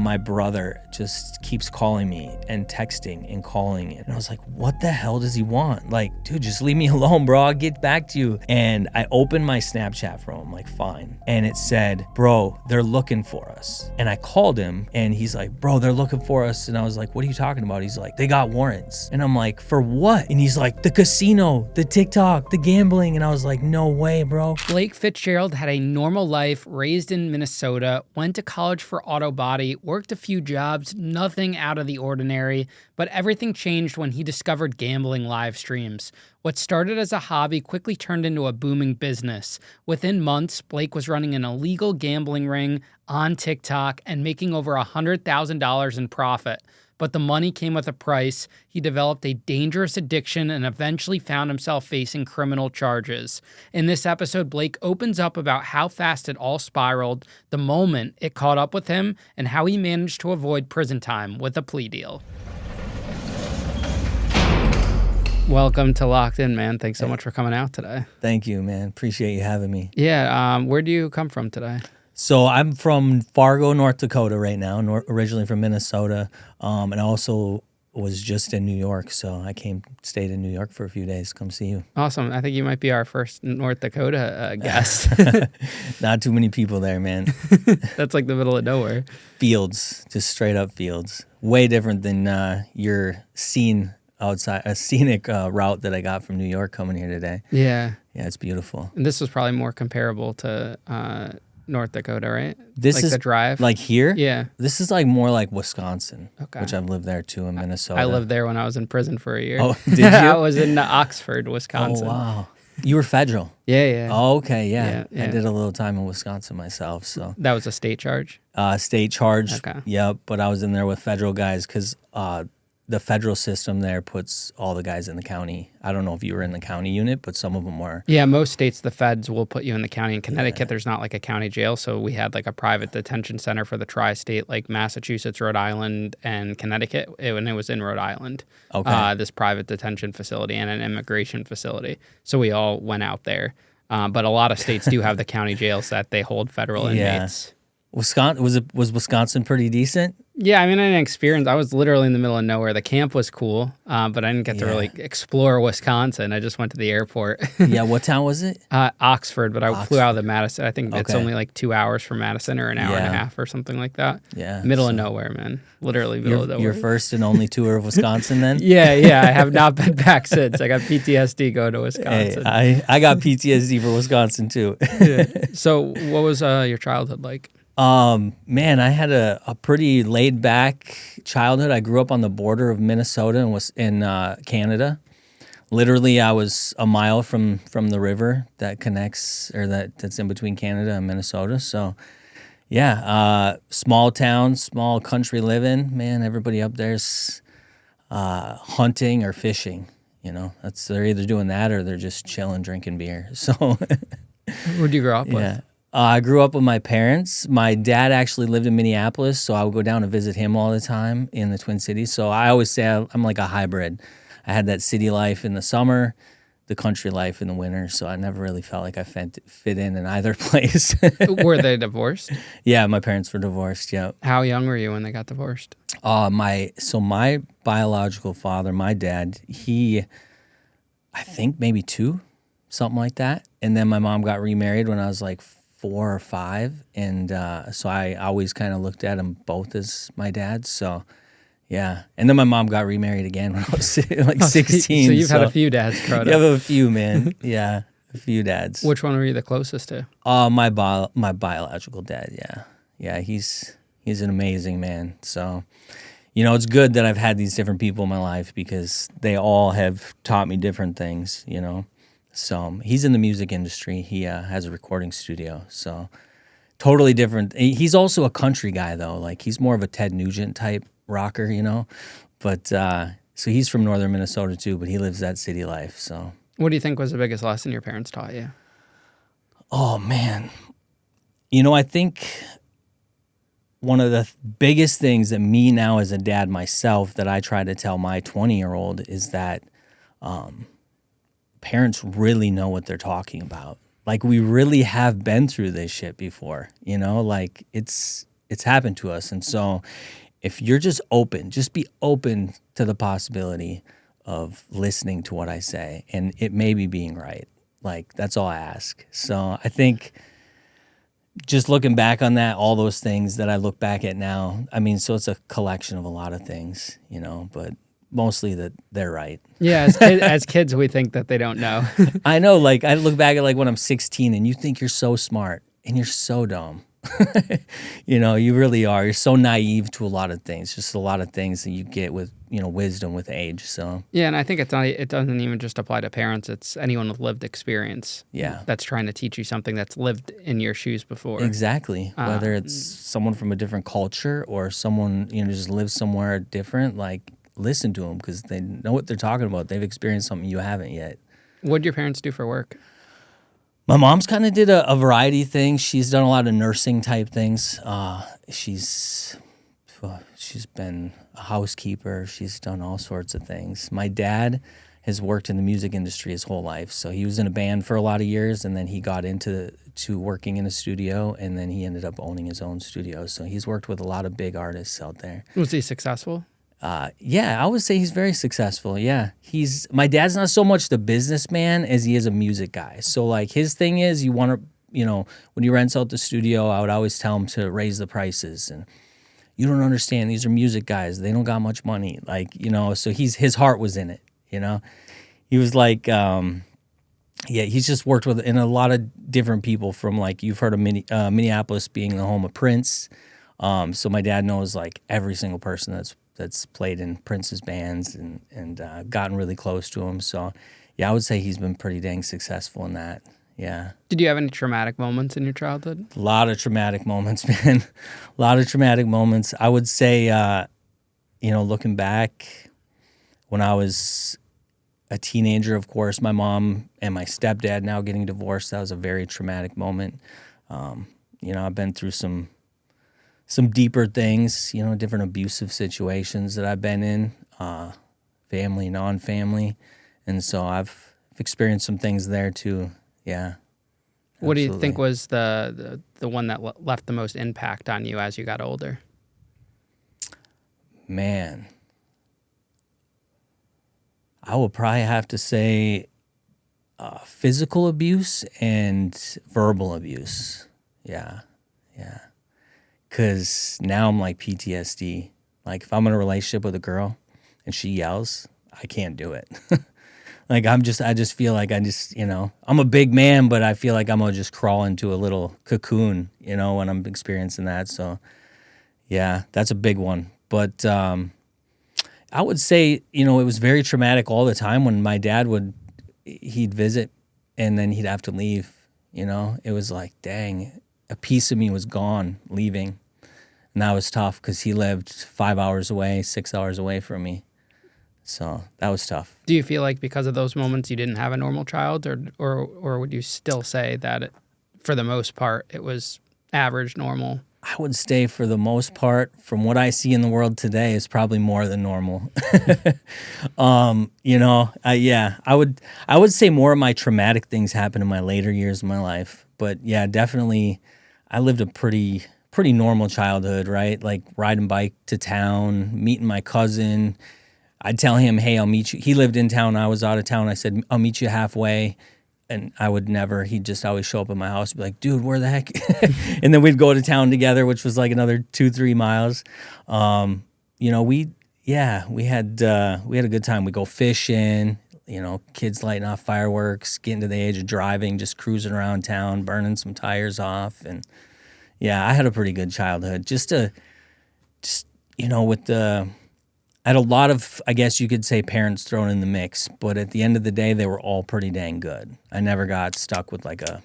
my brother just keeps calling me and texting and calling. And I was like, what the hell does he want? Like, dude, just leave me alone, bro. I'll get back to you. And I opened my Snapchat from him, like, fine. And it said, bro, they're looking for us. And I called him and he's like, bro, they're looking for us. And I was like, what are you talking about? He's like, they got warrants. And I'm like, for what? And he's like, the casino, the TikTok, the gambling. And I was like, no way, bro. Blake Fitzgerald had a normal life, raised in Minnesota, went to college for auto body, worked a few jobs, nothing out of the ordinary, but everything changed when he discovered gambling live streams. What started as a hobby quickly turned into a booming business. Within months, Blake was running an illegal gambling ring on TikTok and making over $100,000 in profit. But the money came with a price. He developed a dangerous addiction and eventually found himself facing criminal charges. In this episode, Blake opens up about how fast it all spiraled, the moment it caught up with him, and how he managed to avoid prison time with a plea deal. Welcome to Locked In, man. Thanks so much for coming out today. Thank you, man. Appreciate you having me. Yeah, where do you come from today? So I'm from Fargo, North Dakota right now, originally from Minnesota. And I also was just in New York. So I stayed in New York for a few days, come see you. Awesome. I think you might be our first North Dakota guest. Not too many people there, man. That's like the middle of nowhere. Fields, just straight up fields. Way different than your scenic route that I got from New York coming here today. Yeah. Yeah, it's beautiful. And this was probably more comparable to North Dakota, right? This like is the drive? Like here? Yeah. This is like more like Wisconsin, okay. Which I've lived there too in Minnesota. I lived there when I was in prison for a year. Oh, did you? I was in Oxford, Wisconsin. Oh, wow. You were federal? Yeah. Oh, okay, yeah. Yeah. I did a little time in Wisconsin myself, so. That was a state charge? State charge, okay. Yep, but I was in there with federal guys because the federal system there puts all the guys in the county. I don't know if you were in the county unit, but some of them were. Yeah, most states, the feds will put you in the county. In Connecticut, there's not like a county jail, so we had like a private detention center for the tri-state, like Massachusetts, Rhode Island, and Connecticut, and it was in Rhode Island. Okay. This private detention facility and an immigration facility. So we all went out there. But a lot of states do have the county jails that they hold federal inmates. Wisconsin was Wisconsin pretty decent? Yeah, I mean, I didn't experience. I was literally in the middle of nowhere. The camp was cool, but I didn't get to really explore Wisconsin. I just went to the airport. Yeah, what town was it? Oxford, but I flew out of the Madison. I think it's only like 2 hours from Madison or an hour and a half or something like that. Yeah, middle of nowhere, man. Literally middle of nowhere. Your first and only tour of Wisconsin, then? Yeah. I have not been back since. I got PTSD going to Wisconsin. Hey, I got PTSD for Wisconsin too. Yeah. So, what was your childhood like? Man, I had a pretty laid back childhood. I grew up on the border of Minnesota and was in Canada. Literally, I was a mile from the river that connects, or that's in between Canada and Minnesota. So, yeah, small town, small country living. Man, everybody up there's hunting or fishing. You know, they're either doing that or they're just chilling, drinking beer. So, where'd you grow up with? Yeah. I grew up with my parents. My dad actually lived in Minneapolis, so I would go down and visit him all the time in the Twin Cities. So I always say I'm like a hybrid. I had that city life in the summer, the country life in the winter, so I never really felt like I fit in either place. Were they divorced? Yeah, my parents were divorced, yeah. How young were you when they got divorced? My biological father, my dad, I think maybe 2, something like that. And then my mom got remarried when I was like 4 or 5, and so I always kind of looked at them both as my dads. So, yeah. And then my mom got remarried again when I was like 16. So you've had a few dads growing up. You have a few, man. Yeah, a few dads. Which one were you the closest to? My biological dad. Yeah. He's an amazing man. So, you know, it's good that I've had these different people in my life because they all have taught me different things. You know. So he's in the music industry. He has a recording studio. So totally different. He's also a country guy, though. Like, he's more of a Ted Nugent type rocker, you know. But so he's from northern Minnesota, too, but he lives that city life. So what do you think was the biggest lesson your parents taught you? Oh, man. You know, I think one of the biggest things that me now as a dad myself that I try to tell my 20-year-old is that parents really know what they're talking about. Like, we really have been through this shit before, you know? Like, it's It's happened to us. And so if you're just be open to the possibility of listening to what I say and it may be being right. Like, that's all I ask. So I think just looking back on that, all those things that I look back at now, I mean, so it's a collection of a lot of things, but mostly that they're right. Yeah, as kids, we think that they don't know. I know, like, I look back at, like, when I'm 16 and you think you're so smart and you're so dumb. You really are. You're so naive to a lot of things, just a lot of things that you get with, wisdom with age. So, yeah, and I think it doesn't even just apply to parents. It's anyone with lived experience. Yeah. That's trying to teach you something that's lived in your shoes before. Exactly. Whether it's someone from a different culture or someone, just lives somewhere different, like, listen to them because they know what they're talking about. They've experienced something you haven't yet. What did your parents do for work? My mom's kind of did a variety of things. She's done a lot of nursing type things. She's been a housekeeper. She's done all sorts of things. My dad has worked in the music industry his whole life. So he was in a band for a lot of years, and then he got into working in a studio, and then he ended up owning his own studio. So he's worked with a lot of big artists out there. Was he successful? Yeah, I would say he's very successful. Yeah, my dad's not so much the businessman as he is a music guy. So like his thing is, you want to, when he rents out the studio, I would always tell him to raise the prices. And you don't understand, these are music guys. They don't got much money. Like, so his heart was in it, He was like, he's just worked with in a lot of different people from, like, you've heard of Minneapolis being the home of Prince. So my dad knows like every single person that's played in Prince's bands and gotten really close to him. So, yeah, I would say he's been pretty dang successful in that. Yeah. Did you have any traumatic moments in your childhood? A lot of traumatic moments, man. A lot of traumatic moments. I would say, looking back, when I was a teenager, of course, my mom and my stepdad now getting divorced, that was a very traumatic moment. I've been through some deeper things, different abusive situations that I've been in, family, non-family. And so I've experienced some things there too. Yeah. What Absolutely. do you think was the one that left the most impact on you as you got older? Man, I would probably have to say physical abuse and verbal abuse. Yeah. Because now I'm like PTSD. Like, if I'm in a relationship with a girl and she yells, I can't do it. Like, I just feel like I'm a big man, but I feel like I'm going to just crawl into a little cocoon, when I'm experiencing that. So, yeah, that's a big one. But I would say, it was very traumatic all the time when my dad he'd visit and then he'd have to leave, It was like, dang, a piece of me was gone, leaving. And that was tough because he lived 5 hours away, 6 hours away from me. So that was tough. Do you feel like because of those moments you didn't have a normal child, or would you still say that for the most part it was average, normal? I would say for the most part, from what I see in the world today, is probably more than normal. I would say more of my traumatic things happened in my later years of my life. But yeah, definitely, I lived a pretty normal childhood, right? Like riding bike to town, meeting my cousin. I'd tell him, hey, I'll meet you. He lived in town. I was out of town. I said, I'll meet you halfway. And he'd just always show up at my house and be like, dude, where the heck? And then we'd go to town together, which was like another 2-3 miles. We had a good time. We'd go fishing, kids lighting off fireworks, getting to the age of driving, just cruising around town, burning some tires off. And yeah, I had a pretty good childhood. I had a lot of, I guess you could say, parents thrown in the mix, but at the end of the day, they were all pretty dang good. I never got stuck with like a,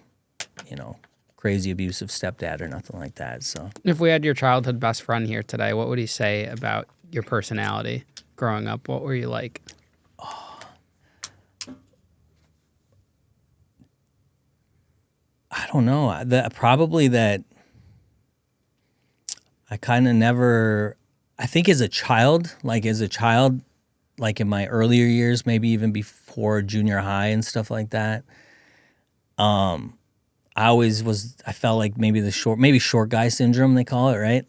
crazy abusive stepdad or nothing like that. So if we had your childhood best friend here today, what would he say about your personality growing up? What were you like? I don't know. Probably that I kind of never... I think as a child, like in my earlier years, maybe even before junior high and stuff like that, I I felt like maybe maybe short guy syndrome, they call it, right?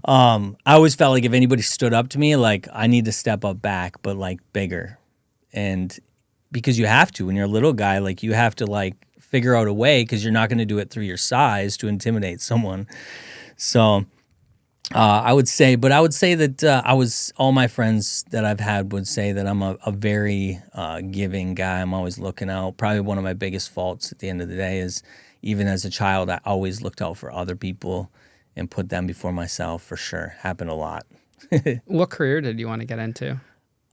I always felt like if anybody stood up to me, like I need to step up back, but like bigger. And because you have to, when you're a little guy, like you have to like figure out a way because you're not going to do it through your size to intimidate someone. So I would say that all my friends that I've had would say that I'm a very giving guy. I'm always looking out. Probably one of my biggest faults at the end of the day is even as a child, I always looked out for other people and put them before myself for sure. Happened a lot. What career did you want to get into?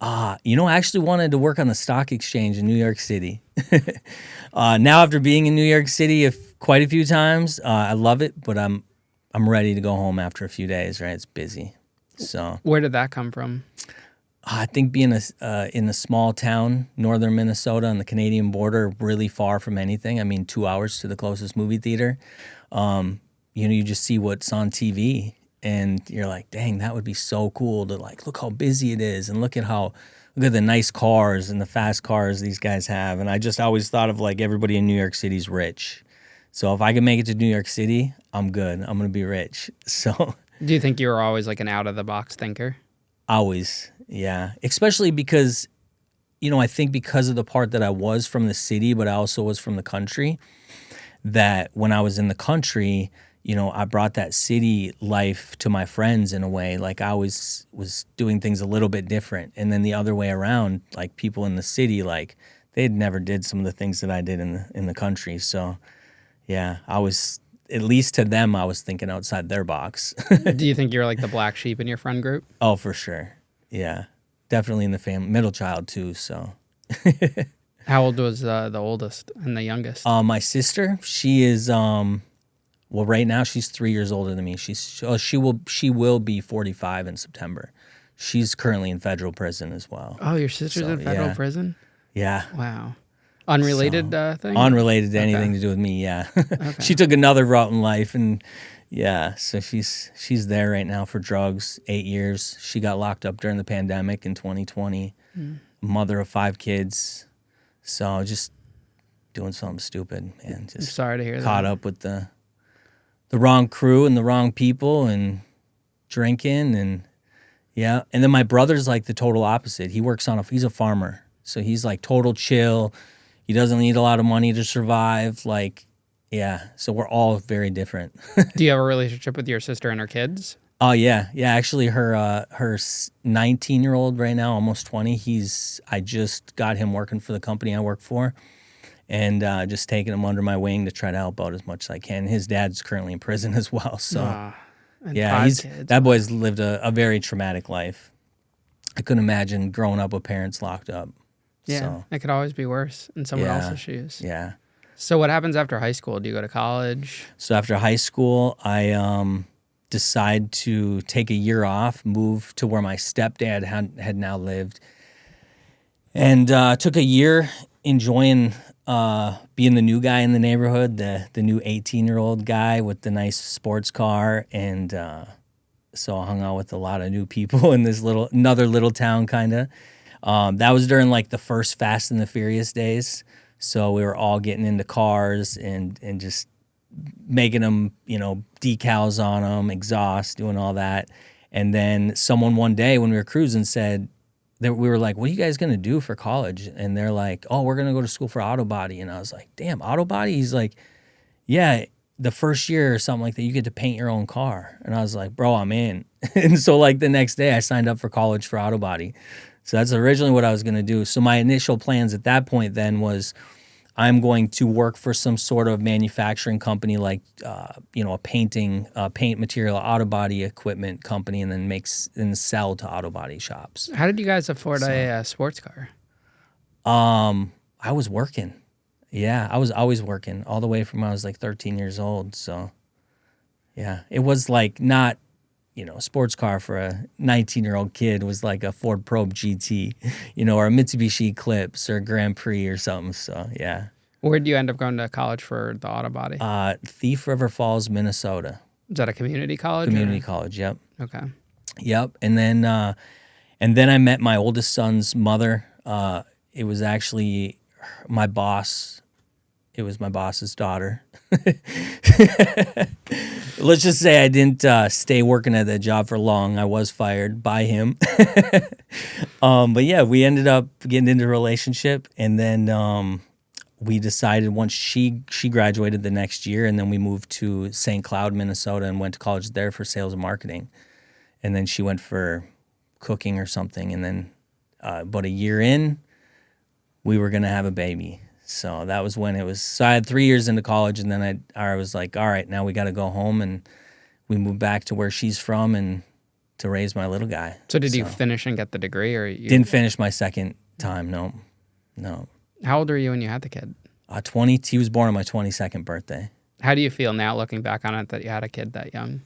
I actually wanted to work on the stock exchange in New York City. Now, after being in New York City quite a few times, I love it, but I'm ready to go home after a few days, right? It's busy. So Where did that come from? I think being in a small town, northern Minnesota on the Canadian border, really far from anything. I mean, 2 hours to the closest movie theater. You just see what's on TV and you're like, dang, that would be so cool to like, look how busy it is and look at the nice cars and the fast cars these guys have. And I just always thought of like everybody in New York City's rich. So if I can make it to New York City, I'm good. I'm going to be rich. So Do you think you were always like an out-of-the-box thinker? always, yeah. Especially because, I think because of the part that I was from the city, but I also was from the country, that when I was in the country, I brought that city life to my friends in a way. Like I always was doing things a little bit different. And then the other way around, like people in the city, like they'd never did some of the things that I did in the country. So yeah, I was, at least to them, I was thinking outside their box. Do you think you're like the black sheep in your friend group? Oh, for sure. Yeah. Definitely in the family, middle child too, so. How old was the oldest and the youngest? My sister, she is, right now she's 3 years older than me. She will be 45 in September. She's currently in federal prison as well. Oh, your sister's in federal prison? Yeah. Wow. Unrelated thing? Unrelated to anything to do with me, yeah. Okay. She took another route in life, and yeah, so she's there right now for drugs, 8 years. She got locked up during the pandemic in 2020, mother of 5 kids. So just doing something stupid, man. I'm Just sorry to hear caught that. up with the wrong crew and the wrong people and drinking and yeah. And then my brother's like the total opposite. He's a farmer. So he's like total chill. He doesn't need a lot of money to survive. Like, yeah. So we're all very different. Do you have a relationship with your sister and her kids? Oh yeah. Yeah. Actually her 19-year-old right now, almost 20. I just got him working for the company I work for. And just taking him under my wing to try to help out as much as I can. His dad's currently in prison as well. So, yeah, 5 kids. that boy's lived a very traumatic life. I couldn't imagine growing up with parents locked up. Yeah, So, it could always be worse in someone else's shoes. yeah. So what happens after high school? Do you go to college? So after high school, I decide to take a year off, move to where my stepdad had now lived, and took a year enjoying being the new guy in the neighborhood, the new 18-year-old guy with the nice sports car, and so I hung out with a lot of new people in this another little town, kind of. That was during like the first Fast and the Furious days, so we were all getting into cars and just making them, decals on them, exhaust, doing all that. And then someone one day when we were cruising said, we were like, what are you guys going to do for college? And they're like, oh, we're going to go to school for auto body. And I was like, damn, auto body? He's like, yeah, the first year or something like that, you get to paint your own car. And I was like, bro, I'm in. And so like the next day I signed up for college for auto body. So that's originally what I was going to do. So my initial plans at that point then was I'm going to work for some sort of manufacturing company like, a paint material, auto body equipment company, and then sell to auto body shops. How did you guys afford a sports car? I was working. Yeah, I was always working all the way from when I was like 13 years old. So yeah, it was like not, a sports car for a 19-year-old kid was like a Ford Probe GT, or a Mitsubishi Eclipse or a Grand Prix or something. So yeah. Where'd you end up going to college for the auto body? Thief River Falls, Minnesota. Is that a community college? Community college, yep. Okay. Yep. And then I met my oldest son's mother. It was actually my boss. It was my boss's daughter. Let's just say I didn't stay working at that job for long. I was fired by him. But yeah, we ended up getting into a relationship, and then we decided once she graduated the next year, and then we moved to St. Cloud, Minnesota, and went to college there for sales and marketing. And then she went for cooking or something, and then about a year in, we were gonna have a baby. So that was when it was. So I had 3 years into college, and then I was like, all right, now we got to go home, and we moved back to where she's from, and to raise my little guy. So did you finish and get the degree, or you didn't finish my second time? No. How old were you when you had the kid? 20. He was born on my 22nd birthday. How do you feel now, looking back on it, that you had a kid that young?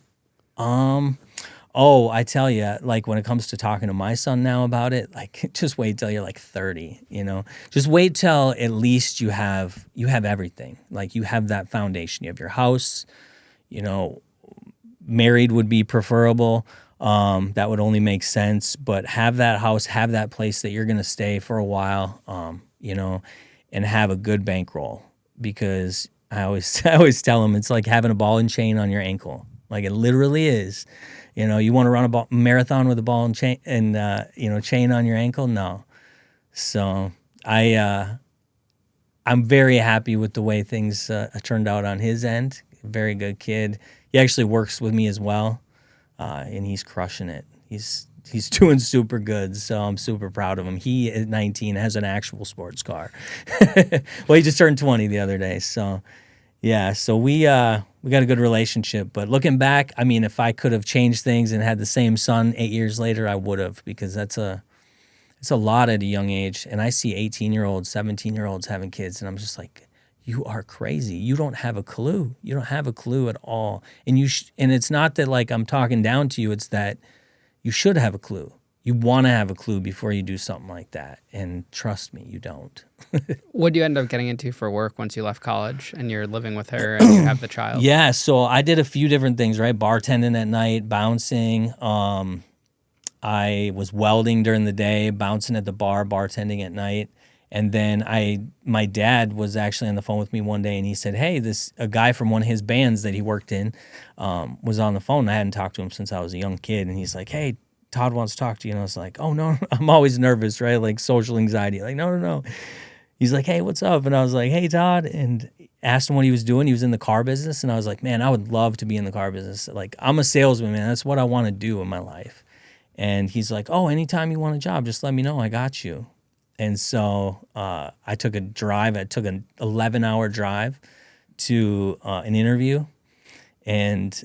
Oh, I tell you, like when it comes to talking to my son now about it, like just wait till you're like 30, just wait till at least you have everything. Like you have that foundation, you have your house, married would be preferable. That would only make sense, but have that house, have that place that you're going to stay for a while, and have a good bankroll, because I always tell them it's like having a ball and chain on your ankle. Like it literally is. You want to run a marathon with a ball and chain and chain on your ankle? No. So I'm very happy with the way things turned out on his end. Very good kid. He actually works with me as well, and he's crushing it. He's doing super good, so I'm super proud of him. He at 19 has an actual sports car. Well, he just turned 20 the other day, so. Yeah, so we got a good relationship. But looking back, I mean, if I could have changed things and had the same son 8 years later, I would have, because it's a lot at a young age. And I see 18-year-olds, 17-year-olds having kids, and I'm just like, you are crazy. You don't have a clue. You don't have a clue at all. And and it's not that like I'm talking down to you. It's that you should have a clue. You want to have a clue before you do something like that. And trust me, you don't. What did you end up getting into for work once you left college and you're living with her and you have the child? Yeah, so I did a few different things, right? Bartending at night, bouncing. I was welding during the day, bouncing at the bar, bartending at night. And then my dad was actually on the phone with me one day, and he said, hey, a guy from one of his bands that he worked in was on the phone. I hadn't talked to him since I was a young kid. And he's like, hey, Todd wants to talk to you. And I was like, oh, no, I'm always nervous, right? Like social anxiety. Like, no. He's like, hey, what's up? And I was like, hey, Todd. And asked him what he was doing. He was in the car business. And I was like, man, I would love to be in the car business. Like, I'm a salesman, man. That's what I want to do in my life. And he's like, oh, anytime you want a job, just let me know. I got you. And so I took a drive. I took an 11-hour drive to an interview. And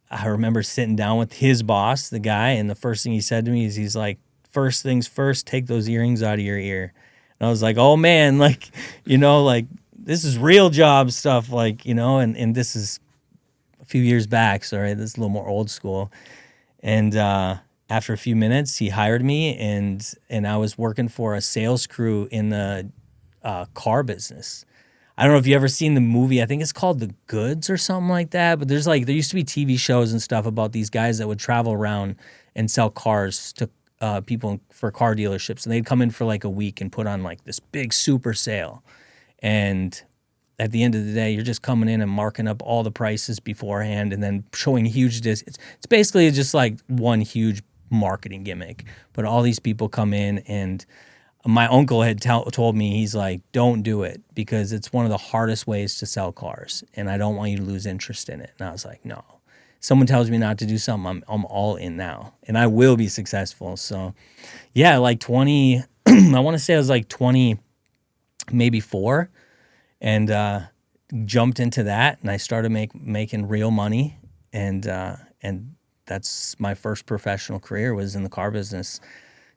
I remember sitting down with his boss, the guy, and the first thing he said to me is he's like, first things first, take those earrings out of your ear. And I was like, oh, man, like, like this is real job stuff, like, and this is a few years back. So, right, this is a little more old school. And after a few minutes, he hired me, and I was working for a sales crew in the car business. I don't know if you ever seen the movie. I think it's called The Goods or something like that. But there used to be TV shows and stuff about these guys that would travel around and sell cars to people for car dealerships. And they'd come in for like a week and put on like this big super sale. And at the end of the day, you're just coming in and marking up all the prices beforehand and then showing huge discounts. It's basically just like one huge marketing gimmick. But all these people come in, and my uncle had told me, he's like, don't do it, because it's one of the hardest ways to sell cars, and I don't want you to lose interest in it. And I was like, no. Someone tells me not to do something, I'm all in now, and I will be successful. So, yeah, like 20, I want to say I was like 20, maybe 4, and jumped into that, and I started making real money, and that's my first professional career was in the car business.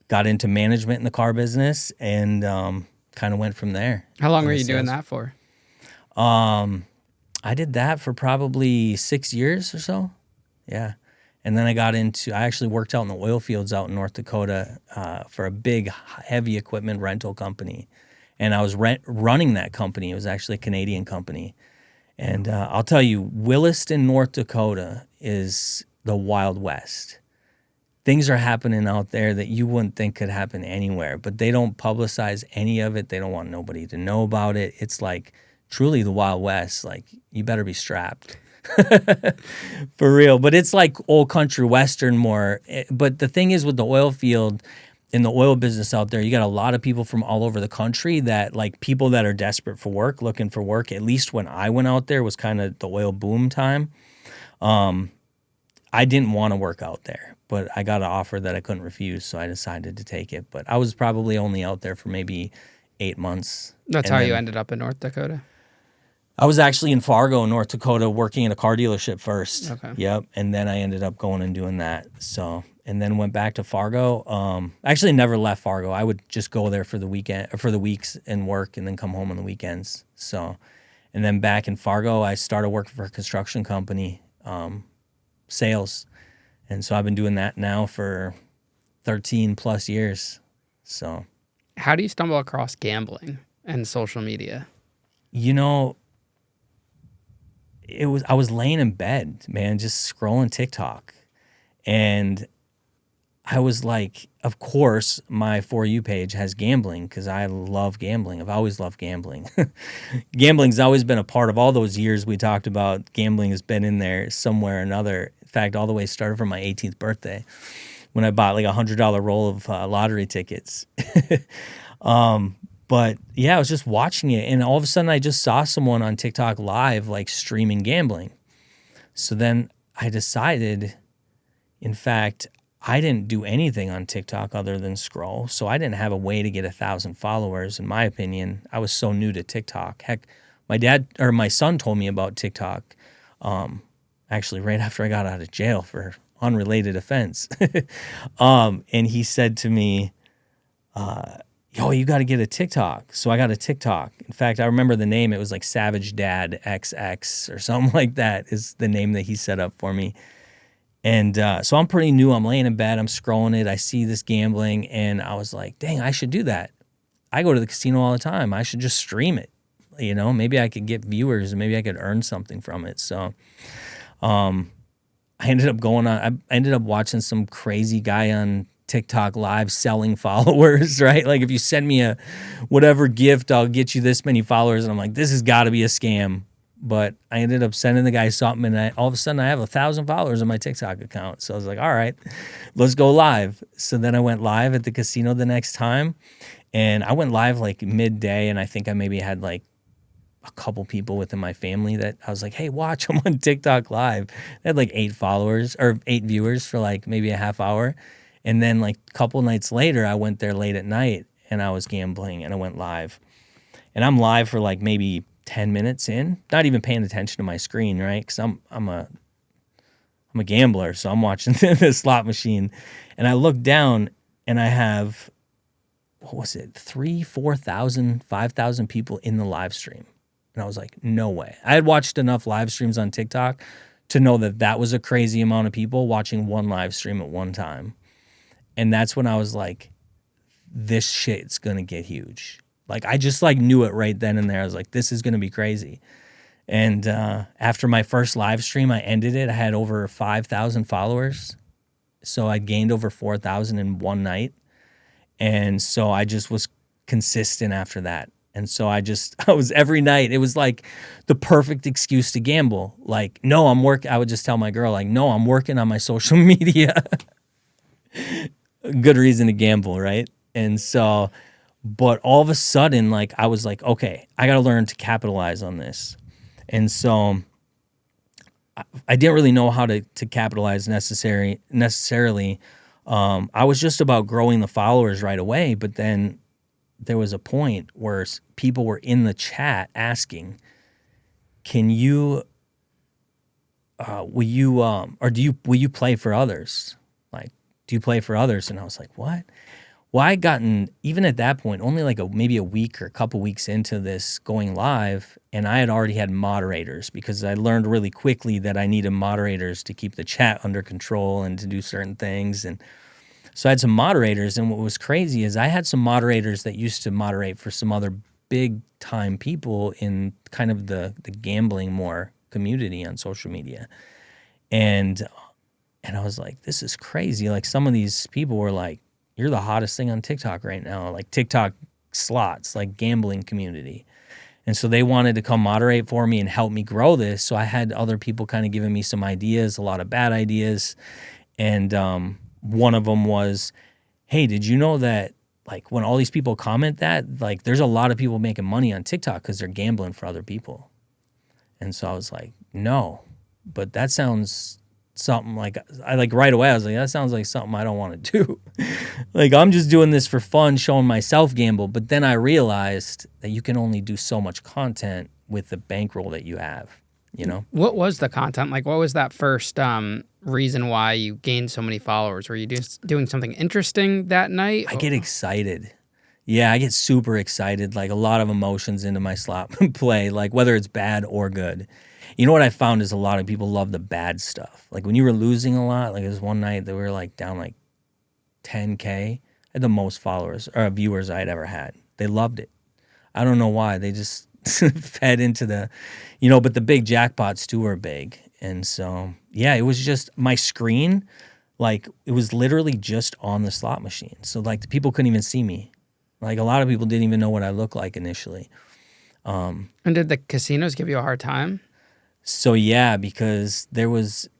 Got into management in the car business, and kind of went from there. How long were you doing that for? I did that for probably 6 years or so. Yeah. And then I actually worked out in the oil fields out in North Dakota for a big heavy equipment rental company. And I was running that company. It was actually a Canadian company. And I'll tell you, Williston, North Dakota is the Wild West. Things are happening out there that you wouldn't think could happen anywhere, but they don't publicize any of it. They don't want nobody to know about it. It's like truly the Wild West. Like, you better be strapped. For real. But it's like old country western more. But the thing is with the oil field, in the oil business out there, you got a lot of people from all over the country that, like, people that are desperate for work, looking for work. At least when I went out there was kind of the oil boom time. I didn't want to work out there, but I got an offer that I couldn't refuse, so I decided to take it. But I was probably only out there for maybe 8 months. That's how you ended up in North Dakota? I was actually in Fargo, North Dakota, working in a car dealership first. Okay. Yep. And then I ended up going and doing that. So, and then went back to Fargo. I actually never left Fargo. I would just go there for the weekend, or for the weeks and work, and then come home on the weekends. So, and then back in Fargo, I started working for a construction company, sales. And so I've been doing that now for 13 plus years. So, how do you stumble across gambling and social media? You know, I was laying in bed, man, just scrolling TikTok. And I was like, of course, my For You page has gambling because I love gambling. I've always loved gambling. Gambling's always been a part of all those years we talked about. Gambling has been in there somewhere or another. In fact, all the way started from my 18th birthday when I bought like $100 roll of lottery tickets. But yeah, I was just watching it, and all of a sudden I just saw someone on TikTok live, like, streaming gambling. So then I decided, in fact, I didn't do anything on TikTok other than scroll. So I didn't have a way to get 1,000 followers. In my opinion, I was so new to TikTok. Heck, my son told me about TikTok, actually right after I got out of jail for unrelated offense. And he said to me, yo, you got to get a TikTok. So I got a TikTok. In fact, I remember the name. It was like Savage Dad XX or something like that is the name that he set up for me. And so I'm pretty new. I'm laying in bed. I'm scrolling it. I see this gambling, and I was like, dang, I should do that. I go to the casino all the time. I should just stream it. You know, maybe I could get viewers and maybe I could earn something from it. So I ended up watching some crazy guy on TikTok live selling followers, right? Like, if you send me a whatever gift, I'll get you this many followers. And I'm like, this has got to be a scam. But I ended up sending the guy something, and all of a sudden I have 1,000 followers on my TikTok account. So I was like, all right, let's go live. So then I went live at the casino the next time, and I went live like midday, and I think I maybe had like a couple people within my family that I was like, hey, watch, I'm on TikTok live. I had like 8 viewers for like maybe a half hour. And then like a couple nights later, I went there late at night and I was gambling and I went live. And I'm live for like maybe 10 minutes in, not even paying attention to my screen, right? Because I'm a gambler, so I'm watching the slot machine. And I look down and I have, what was it, 3,000, 4,000, 5,000 people in the live stream. And I was like, no way. I had watched enough live streams on TikTok to know that that was a crazy amount of people watching one live stream at one time. And that's when I was like, this shit's going to get huge. Like, I just like knew it right then and there. I was like, this is going to be crazy. And after my first live stream, I ended it. I had over 5,000 followers. So I gained over 4,000 in one night. And so I just was consistent after that. And so I was every night, it was like the perfect excuse to gamble. Like, no, I would just tell my girl, like, no, I'm working on my social media. Good reason to gamble, right? And so, but all of a sudden, like, I was like, okay, I got to learn to capitalize on this. And so I didn't really know how to capitalize necessarily. I was just about growing the followers right away, but then there was a point where people were in the chat asking, can you, will you play for others? Like, do you play for others? And I was like, what? Well, I gotten, even at that point, only like maybe a week or a couple weeks into this going live, and I had already had moderators because I learned really quickly that I needed moderators to keep the chat under control and to do certain things. And so I had some moderators, and what was crazy is I had some moderators that used to moderate for some other big time people in kind of the gambling more community on social media. And I was like, this is crazy. Like, some of these people were like, you're the hottest thing on TikTok right now, like TikTok slots, like gambling community. And so they wanted to come moderate for me and help me grow this. So I had other people kind of giving me some ideas, a lot of bad ideas. And one of them was, hey, did you know that like when all these people comment that, like there's a lot of people making money on TikTok because they're gambling for other people. And so I was like, no, but that sounds something like, I like right away, I was like, that sounds like something I don't want to do. Like I'm just doing this for fun, showing myself gamble. But then I realized that you can only do so much content with the bankroll that you have, you know? What was the content? Like, what was that first reason why you gained so many followers? Were you doing something interesting that night? I get excited. Yeah, I get super excited, like a lot of emotions into my slot play, like whether it's bad or good. You know what I found is a lot of people love the bad stuff. Like when you were losing a lot, like there was one night that we were like down like 10K. I had the most followers or viewers I'd ever had. They loved it. I don't know why. They just fed into the, you know, but the big jackpots too are big. And so, yeah, it was just my screen, like it was literally just on the slot machine. So like the people couldn't even see me. Like a lot of people didn't even know what I looked like initially. And did the casinos give you a hard time? So yeah, because that was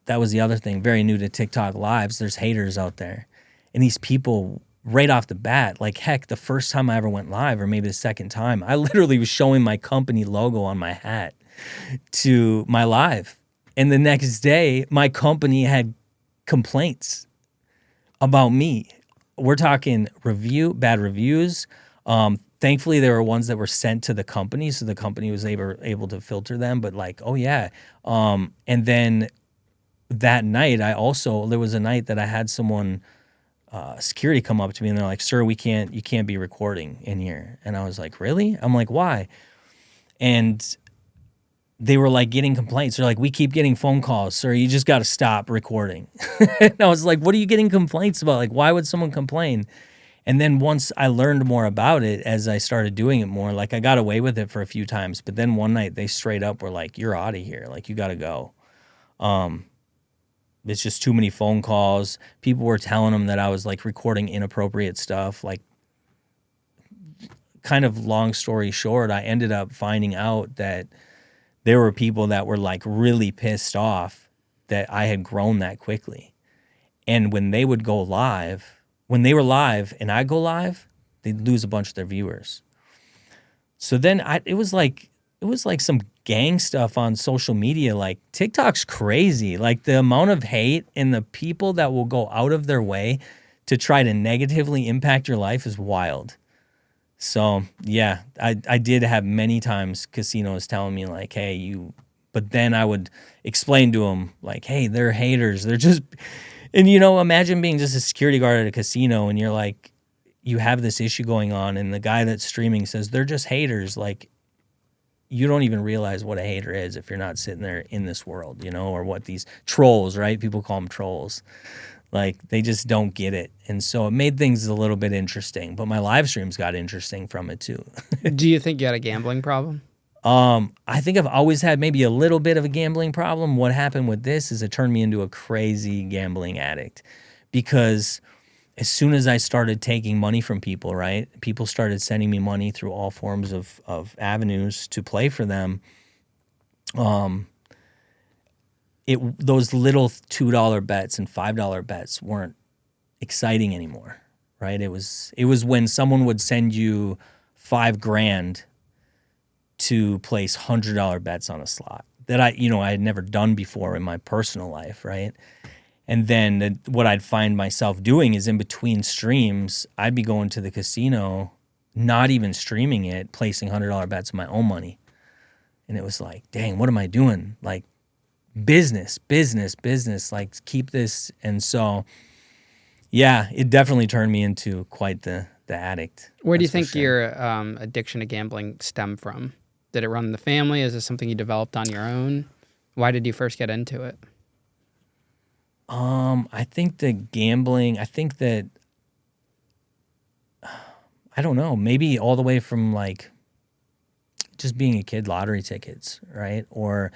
the other thing. Very new to TikTok lives. There's haters out there. And these people right off the bat, like heck, the first time I ever went live, or maybe the second time, I literally was showing my company logo on my hat to my live. And the next day, my company had complaints about me. We're talking bad reviews. Thankfully, there were ones that were sent to the company, so the company was able to filter them. But like, oh yeah. And then that night, there was a night that I had someone, security come up to me and they're like, "Sir, you can't be recording in here." And I was like, "Really?" I'm like, "Why?" And they were like getting complaints. They're like, "We keep getting phone calls, sir. You just got to stop recording." And I was like, "What are you getting complaints about? Like, why would someone complain?" And then once I learned more about it, as I started doing it more, like I got away with it for a few times. But then one night they straight up were like, "You're out of here. Like you got to go." It's just too many phone calls. People were telling them that I was like recording inappropriate stuff. Like, kind of long story short, I ended up finding out that there were people that were like really pissed off that I had grown that quickly. And when they would go live, when they were live and I go live, they'd lose a bunch of their viewers. So then it was like some gang stuff on social media. Like TikTok's crazy. Like the amount of hate and the people that will go out of their way to try to negatively impact your life is wild. So yeah, I did have many times casinos telling me like, "Hey, but then I would explain to them like, "Hey, they're haters. They're just," and you know, imagine being just a security guard at a casino and you're like, you have this issue going on and the guy that's streaming says they're just haters. Like, you don't even realize what a hater is if you're not sitting there in this world, you know, or what these trolls, right? People call them trolls. Like, they just don't get it. And so it made things a little bit interesting, but my live streams got interesting from it too. Do you think you had a gambling problem? I think I've always had maybe a little bit of a gambling problem. What happened with this is it turned me into a crazy gambling addict, because as soon as I started taking money from people, right, people started sending me money through all forms of avenues to play for them. Those little $2 bets and $5 bets weren't exciting anymore, right? It was when someone would send you $5,000 to place $100 bets on a slot that I had never done before in my personal life, right? And then what I'd find myself doing is in between streams, I'd be going to the casino, not even streaming it, placing $100 bets of my own money. And it was like, dang, what am I doing? Like, business, like keep this. And so, yeah, it definitely turned me into quite the addict. Where do you think your addiction to gambling stemmed from? Did it run in the family? Is this something you developed on your own? Why did you first get into it? I think I don't know, maybe all the way from like just being a kid, lottery tickets, right? Or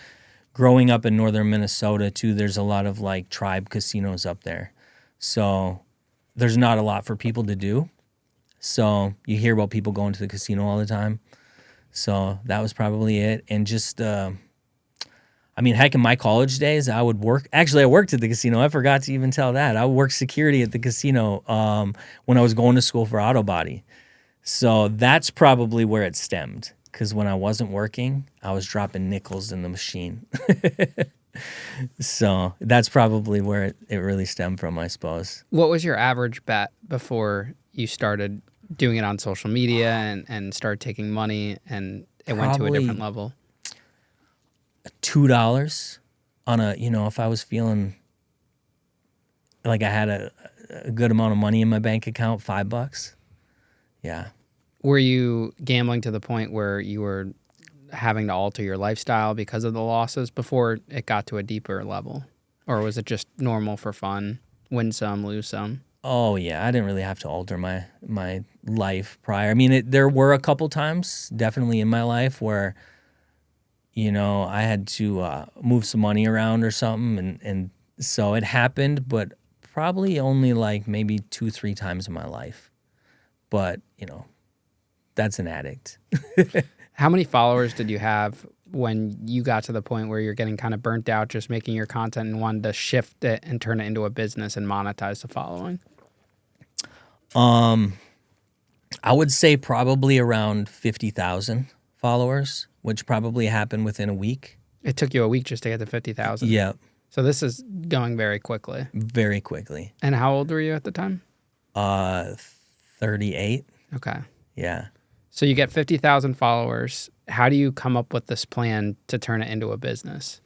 growing up in northern Minnesota too, there's a lot of like tribe casinos up there. So there's not a lot for people to do. So you hear about people going to the casino all the time. So that was probably it. And just, I mean, heck, in my college days, I would work. Actually, I worked at the casino. I forgot to even tell that. I would work security at the casino when I was going to school for auto body. So that's probably where it stemmed. Because when I wasn't working, I was dropping nickels in the machine. So that's probably where it really stemmed from, I suppose. What was your average bet before you started doing it on social media and started taking money and it went to a Probably different level? $2 on a, if I was feeling like I had a good amount of money in my bank account, $5. Yeah. Were you gambling to the point where you were having to alter your lifestyle because of the losses before it got to a deeper level? Or was it just normal for fun? Win some, lose some? Oh yeah, I didn't really have to alter my life prior. I mean, there were a couple times definitely in my life where, I had to move some money around or something, and so it happened, but probably only like maybe 2-3 times in my life. But that's an addict. How many followers did you have when you got to the point where you're getting kind of burnt out just making your content and wanted to shift it and turn it into a business and monetize the following? I would say probably around 50,000 followers, which probably happened within a week. It took you a week just to get to 50,000. Yeah, So this is going very quickly. very quickly. And how old were you at the time? 38. Okay. Yeah. So you get 50,000 followers. How do you come up with this plan to turn it into a business?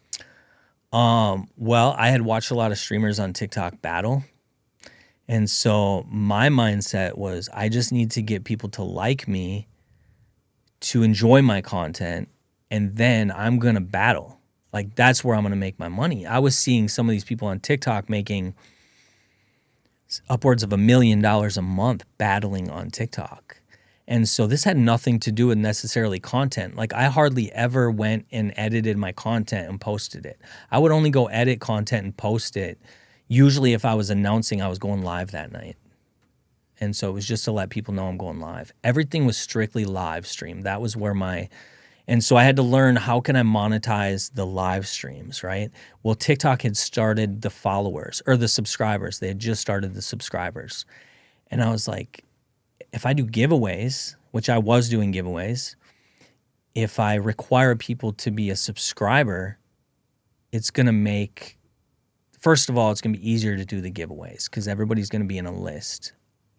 Well, I had watched a lot of streamers on TikTok battle. And so my mindset was I just need to get people to like me, to enjoy my content, and then I'm going to battle. Like that's where I'm going to make my money. I was seeing some of these people on TikTok making upwards of $1 million a month battling on TikTok. And so this had nothing to do with necessarily content. Like I hardly ever went and edited my content and posted it. I would only go edit content and post it, usually if I was announcing I was going live that night. And so it was just to let people know I'm going live. Everything was strictly live stream. That was where and so I had to learn how can I monetize the live streams, right? Well, TikTok had started the followers or the subscribers. They had just started the subscribers. And I was like, if I do giveaways, which I was doing giveaways, if I require people to be a subscriber, it's going to make, first of all, it's going to be easier to do the giveaways because everybody's going to be in a list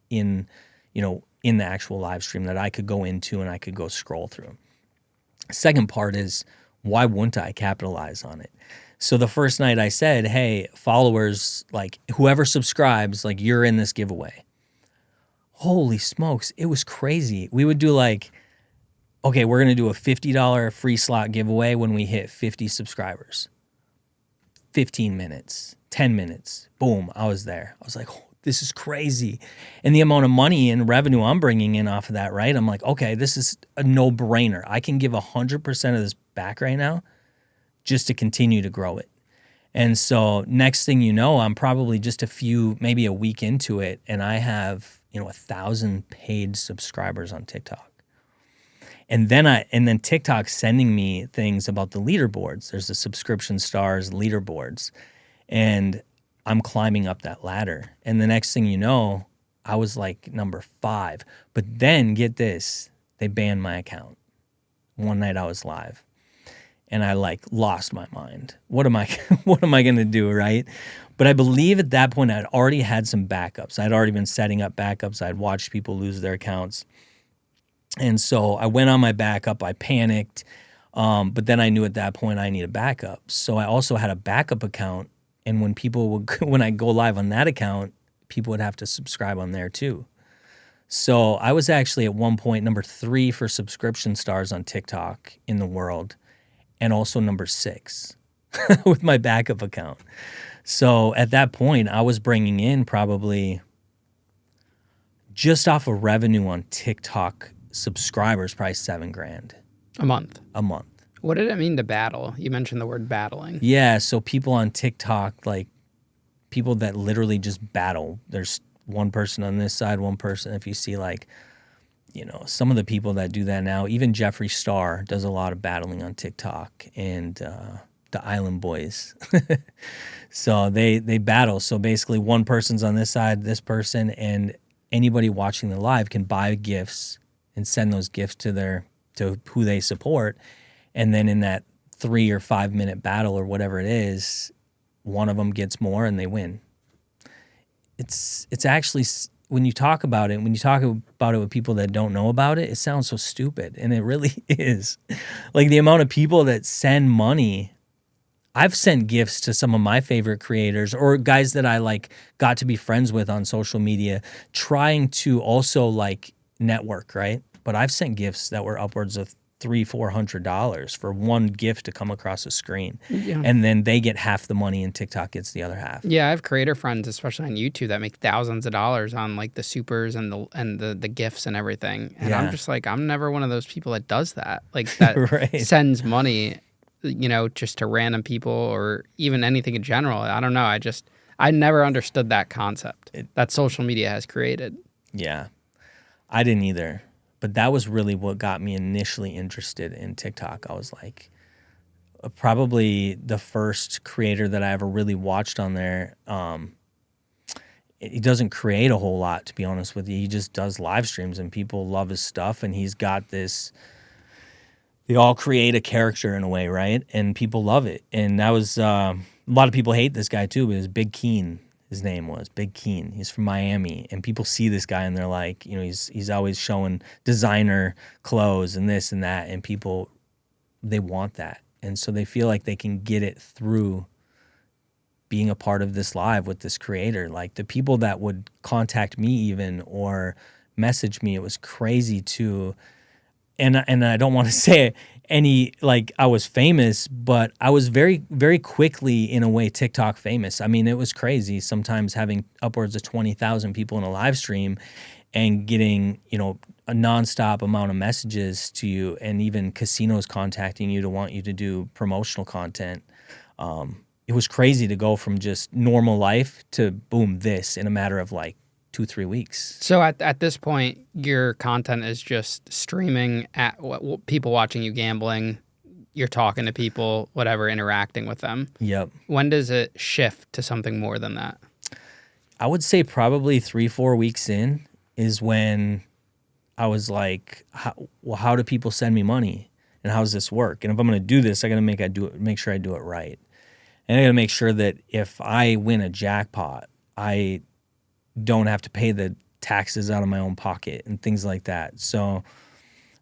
in the actual live stream that I could go into and I could go scroll through. Second part is, why wouldn't I capitalize on it? So the first night I said, hey, followers, like whoever subscribes, like you're in this giveaway. Holy smokes, it was crazy. We would do like, okay, we're going to do a $50 free slot giveaway when we hit 50 subscribers. 15 minutes, 10 minutes, boom, I was there. I was like, oh, this is crazy. And the amount of money and revenue I'm bringing in off of that, right? I'm like, okay, this is a no-brainer. I can give 100% of this back right now just to continue to grow it. And so next thing you know, I'm probably just maybe a week into it, and I have 1,000 paid subscribers on TikTok. And then TikTok's sending me things about the leaderboards. There's the subscription stars leaderboards. And I'm climbing up that ladder. And the next thing you know, I was like number 5. But then get this, they banned my account. One night I was live. And I like lost my mind. What am I going to do, right? But I believe at that point I'd already had some backups. I'd already been setting up backups. I'd watched people lose their accounts. And so I went on my backup. I panicked. But then I knew at that point I need a backup. So I also had a backup account. And when I go live on that account, people would have to subscribe on there too. So I was actually at one point number 3 for subscription stars on TikTok in the world, and also number 6 with my backup account. So at that point, I was bringing in probably just off of revenue on TikTok subscribers, probably $7,000 A month. a month. What did it mean to battle? You mentioned the word battling. Yeah, so people on TikTok, like people that literally just battle. There's one person on this side, one person. If you see like some of the people that do that now, even Jeffree Star does a lot of battling on TikTok, and the Island Boys. So they battle. So basically one person's on this side, this person, and anybody watching the live can buy gifts and send those gifts to who they support. And then in that 3 or 5 minute battle or whatever it is, one of them gets more and they win. It's actually, when you talk about it with people that don't know about it, it sounds so stupid, and it really is. Like the amount of people that send money. I've sent gifts to some of my favorite creators or guys that I like got to be friends with on social media, trying to also like network, right? But I've sent gifts that were upwards of $300-$400 for one gift to come across a screen. Yeah. And then they get half the money and TikTok gets the other half. Yeah, I have creator friends, especially on YouTube, that make thousands of dollars on like the supers and the gifts and everything. And I'm just like, I'm never one of those people that does that. Like that Right. sends money, just to random people or even anything in general. I don't know. I never understood that concept that social media has created. Yeah, I didn't either. But that was really what got me initially interested in TikTok. I was like, probably the first creator that I ever really watched on there. He doesn't create a whole lot, to be honest with you. He just does live streams and people love his stuff. And he's got this, they all create a character in a way, right? And people love it. And that was, a lot of people hate this guy too, but it was Big Keen. His name was Big Keen. He's from Miami, and people see this guy and they're like, he's always showing designer clothes and this and that, and people, they want that. And so they feel like they can get it through being a part of this live with this creator. Like the people that would contact me even or message me, it was crazy too. And I don't want to say I was famous, but I was very, very quickly in a way TikTok famous. I mean, it was crazy sometimes having upwards of 20,000 people in a live stream and getting, a nonstop amount of messages to you, and even casinos contacting you to want you to do promotional content. It was crazy to go from just normal life to boom, this in a matter of like 2-3 weeks. So at this point, your content is just streaming at people watching you gambling. You're talking to people, whatever, interacting with them. Yep. When does it shift to something more than that? I would say probably 3-4 weeks in is when I was like, how do people send me money? And how does this work? And if I'm going to do this, I got to make sure I do it right. And I got to make sure that if I win a jackpot, I don't have to pay the taxes out of my own pocket and things like that. So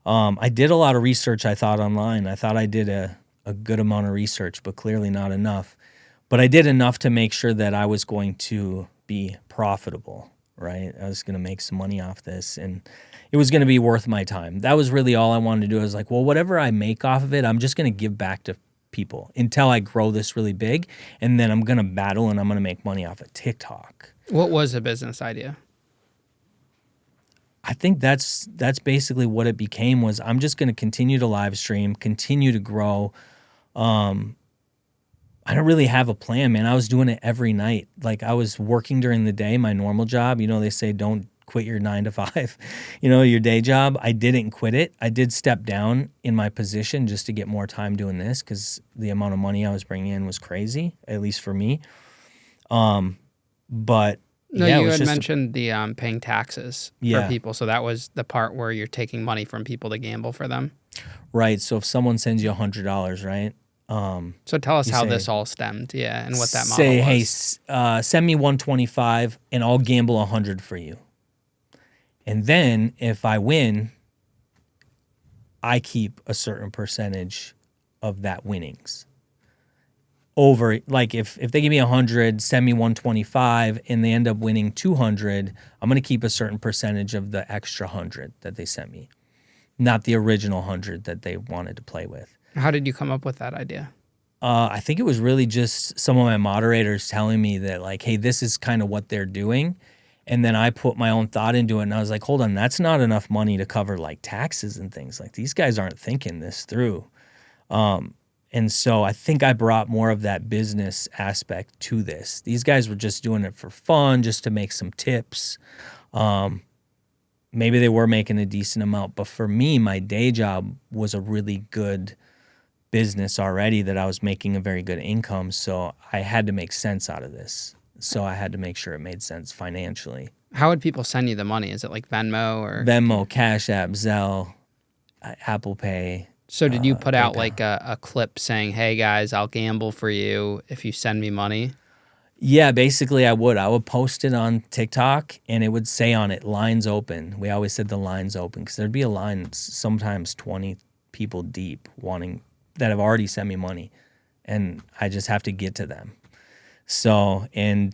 I did a lot of research, I thought, online. I thought I did a good amount of research, but clearly not enough. But I did enough to make sure that I was going to be profitable, right? I was going to make some money off this, and it was going to be worth my time. That was really all I wanted to do. I was like, well, whatever I make off of it, I'm just going to give back to people until I grow this really big, and then I'm going to battle and I'm going to make money off of TikTok. What was the business idea? I think that's basically what it became. Was I'm just going to continue to live stream, continue to grow. I don't really have a plan, man. I was doing it every night. Like I was working during the day, my normal job. They say don't quit your 9 to 5, your day job. I didn't quit it. I did step down in my position just to get more time doing this because the amount of money I was bringing in was crazy, at least for me. But no, yeah, you had mentioned the paying taxes for people. So that was the part where you're taking money from people to gamble for them. Right. So if someone sends you $100, right? So tell us how this all stemmed, and what that model say, was. Hey, send me 125 and I'll gamble 100 for you. And then if I win, I keep a certain percentage of that winnings. Over, like if they give me 100, send me 125, and they end up winning 200, I'm going to keep a certain percentage of the extra 100 that they sent me, not the original 100 that they wanted to play with. How did you come up with that idea? I think it was really just some of my moderators telling me that, like, hey, this is kind of what they're doing. And then I put my own thought into it, and I was like, hold on, that's not enough money to cover, like, taxes and things. Like, these guys aren't thinking this through. And so I think I brought more of that business aspect to this. These guys were just doing it for fun, just to make some tips. maybe they were making a decent amount, but for me, my day job was a really good business already that I was making a very good income. So I had to make sense out of this. So I had to make sure it made sense financially. How would people send you the money? Is it like Venmo or Venmo, Cash App, Zelle, Apple Pay. So did you put out PayPal. like a clip saying, "Hey guys, I'll gamble for you if you send me money"? Yeah, basically I would post it on TikTok and it would say on it, lines open. We always said the lines open because there'd be a line sometimes 20 people deep that have already sent me money and I just have to get to them. So, and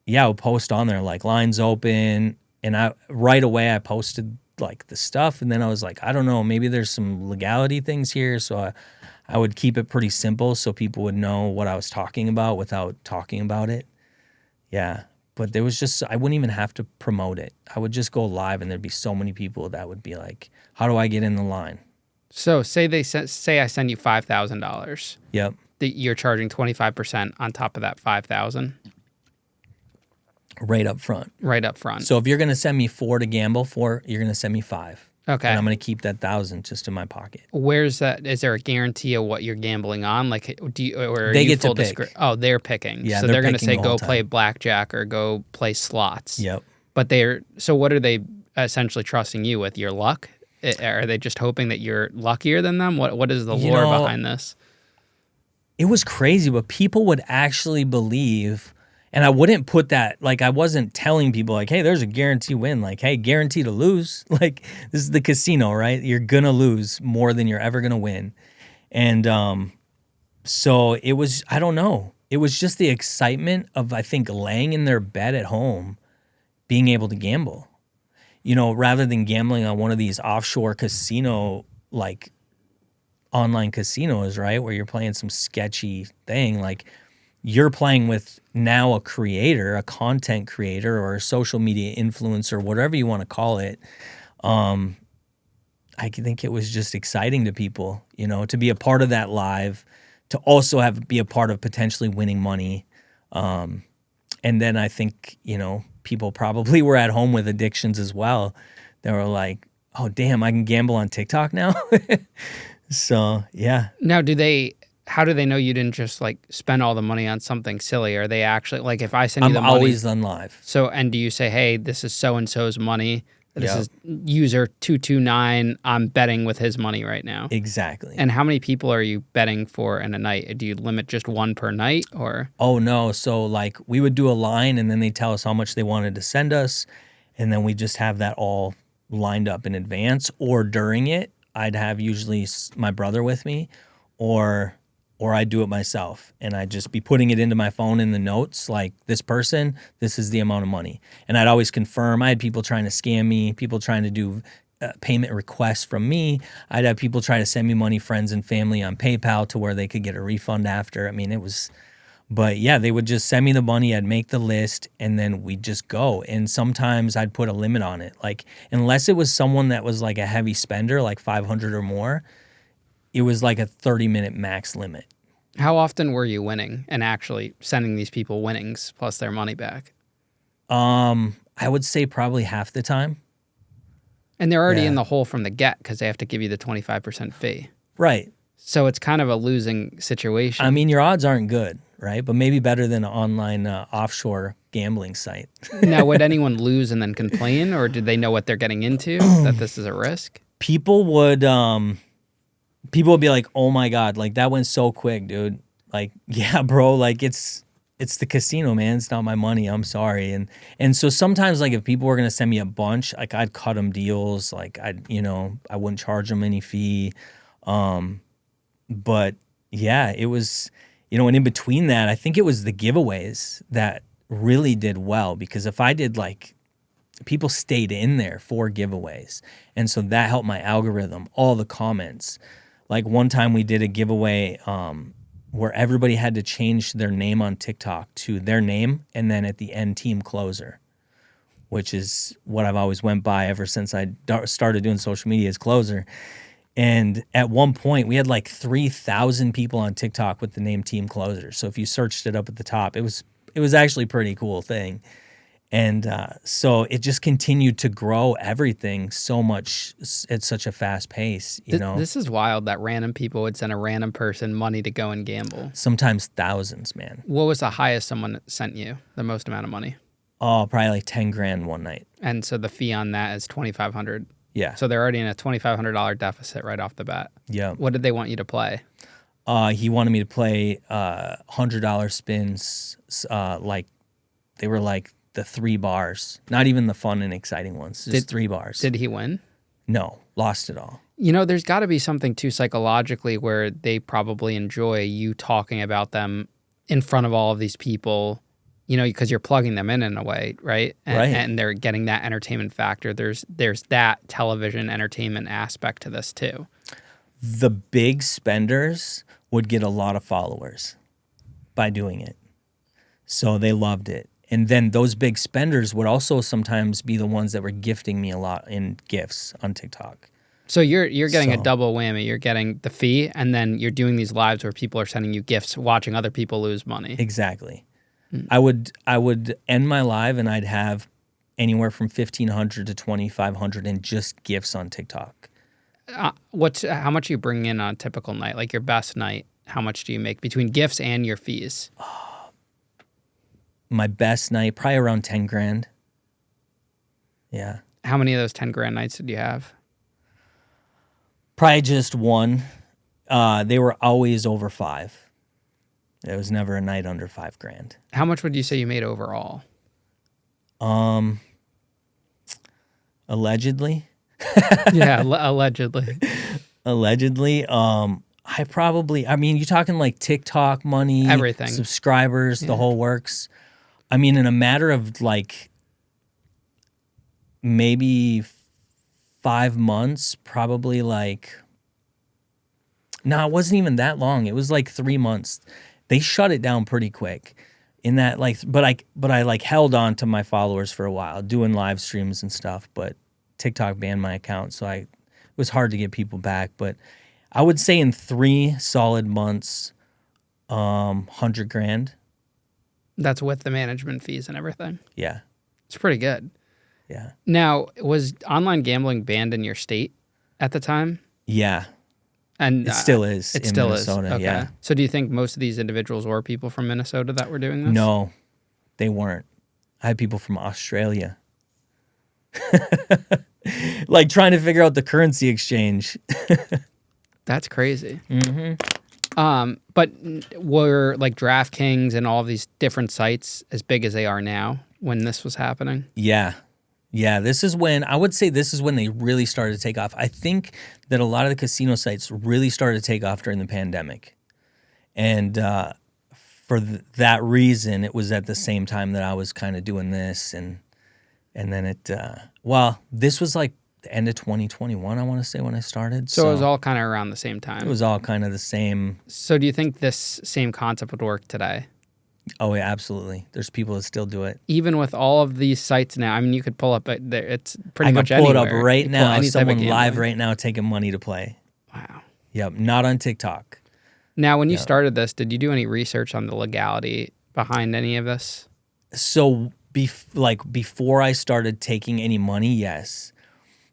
yeah, I would post on there like lines open and right away I posted like the stuff and then I was like, I don't know, maybe there's some legality things here. So I would keep it pretty simple so people would know what I was talking about without talking about it. Yeah. But there was just, I wouldn't even have to promote it. I would just go live and there'd be so many people that would be like, how do I get in the line? So say I send you $5,000. Yep. That you're charging 25% on top of that 5,000 Right up front. right up front. So if you're going to send me 4 to gamble for, you're going to send me 5. Okay. And I'm going to keep that 1,000 just in my pocket. Where's that? Is there a guarantee of what you're gambling on? Like, do you, or are They you get to full pick. Oh, they're picking. Yeah, so they're they're going to picking say the go whole play time. blackjack or go play slots. Yep. But so what are they essentially trusting you with? Your luck? Are they just hoping that you're luckier than them? What is the lore behind this? It was crazy, but people would actually believe, and I wouldn't put that, like I wasn't telling people like, hey, there's a guarantee win. Like, hey, guarantee to lose. Like, this is the casino, right? You're going to lose more than you're ever going to win. And so it was, I don't know. It was just the excitement of, I think, laying in their bed at home, being able to gamble. You know, rather than gambling on one of these offshore casino, like online casinos, right, where you're playing some sketchy thing, like you're playing with now a creator, a content creator or a social media influencer, whatever you want to call it. I think it was just exciting to people, you know, to be a part of that live, to also be a part of potentially winning money. And then I think, you know, people probably were at home with addictions as well. They were like, oh, damn, I can gamble on TikTok now. So, yeah. Now, how do they know you didn't just like spend all the money on something silly? Are they actually, like, if I send you the money? I'm always on live. So, and do you say, hey, this is so-and-so's money. This Yep. is user 229. I'm betting with his money right now. Exactly. And how many people are you betting for in a night? Do you limit just one per night or? Oh, no. So, like, we would do a line and then they tell us how much they wanted to send us. And then we just have that all lined up in advance, or during it. I'd have usually my brother with me, or I'd do it myself, and I'd just be putting it into my phone in the notes, like, this person, this is the amount of money. And I'd always confirm. I had people trying to scam me, people trying to do payment requests from me. I'd have people try to send me money, friends and family, on PayPal to where they could get a refund after. I mean, it was... But yeah, they would just send me the money, I'd make the list, and then we'd just go. And sometimes I'd put a limit on it. Like, unless it was someone that was like a heavy spender, like 500 or more, it was like a 30-minute max limit. How often were you winning and actually sending these people winnings plus their money back? I would say probably half the time. And they're already Yeah. in the hole from the get because they have to give you the 25% fee. Right. So it's kind of a losing situation. I mean, your odds aren't good, right? But maybe better than an online offshore gambling site. Now, would anyone lose and then complain, or did they know what they're getting into, that this is a risk? People would be like, oh my God, like that went so quick, dude. Like, yeah, bro, like it's the casino, man. It's not my money. I'm sorry. And so sometimes, like, if people were gonna send me a bunch, like, I'd cut them deals. Like, I wouldn't charge them any fee. But yeah, it was, and in between that, I think it was the giveaways that really did well, because if I did, like, people stayed in there for giveaways. And so that helped my algorithm, all the comments. Like, one time we did a giveaway where everybody had to change their name on TikTok to their name and then at the end, team closer, which is what I've always went by ever since I started doing social media, as closer. And at one point, we had like 3,000 people on TikTok with the name Team Closer. So if you searched it up at the top, it was actually a pretty cool thing. And so it just continued to grow everything so much at such a fast pace, you know? This is wild that random people would send a random person money to go and gamble. Sometimes thousands, man. What was the highest someone sent you, the most amount of money? Oh, probably like 10 grand one night. And so the fee on that is $2,500. Yeah. So they're already in a $2,500 deficit right off the bat. Yeah. What did they want you to play? He wanted me to play $100 spins, like they were like the 3 bars, not even the fun and exciting ones, just 3 bars. Did he win? No, lost it all. You know, there's got to be something too psychologically where they probably enjoy you talking about them in front of all of these people, you know, because you're plugging them in a way, right? Right. And they're getting that entertainment factor. There's that television entertainment aspect to this too. The big spenders would get a lot of followers by doing it. So they loved it. And then those big spenders would also sometimes be the ones that were gifting me a lot in gifts on TikTok. So you're getting a double whammy. You're getting the fee, and then you're doing these lives where people are sending you gifts, watching other people lose money. Exactly. I would end my live and I'd have anywhere from 1,500 to 2,500 in just gifts on TikTok. How much are you bringing in on a typical night? Like your best night, how much do you make between gifts and your fees? My best night, probably around 10 grand. Yeah. How many of those 10 grand nights did you have? Probably just one. They were always over 5. There was never a night under 5 grand. How much would you say you made overall? Allegedly. Yeah, allegedly. Allegedly. I mean, you're talking like TikTok money, Everything. subscribers, the whole works. I mean, in a matter of like maybe 5 months, probably like, no, it wasn't even that long. It was like 3 months. They shut it down pretty quick in that like, but I like held on to my followers for a while doing live streams and stuff, but TikTok banned my account. So it was hard to get people back, but I would say in 3 solid months, 100 grand. That's with the management fees and everything. Yeah. It's pretty good. Yeah. Now, was online gambling banned in your state at the time? Yeah. And it still is it in still Minnesota. is. Okay. Yeah. So do you think most of these individuals were people from Minnesota that were doing this? No, they weren't. I had people from Australia. Like trying to figure out the currency exchange. That's crazy. Mm-hmm. But were like DraftKings and all of these different sites as big as they are now when this was happening? Yeah. Yeah, I would say this is when they really started to take off. I think that a lot of the casino sites really started to take off during the pandemic. And for that reason, it was at the same time that I was kind of doing this. And then this was like the end of 2021, I want to say, when I started. So it was all kind of around the same time. It was all kind of the same. So do you think this same concept would work today? Oh, yeah, absolutely. There's people that still do it. Even with all of these sites now, I mean, you could pull up, it's pretty much I could pull anywhere. it up right now. Someone live right right now taking money to play. Wow. Yep, not on TikTok. Now, when you started this, did you do any research on the legality behind any of this? So, before I started taking any money, yes.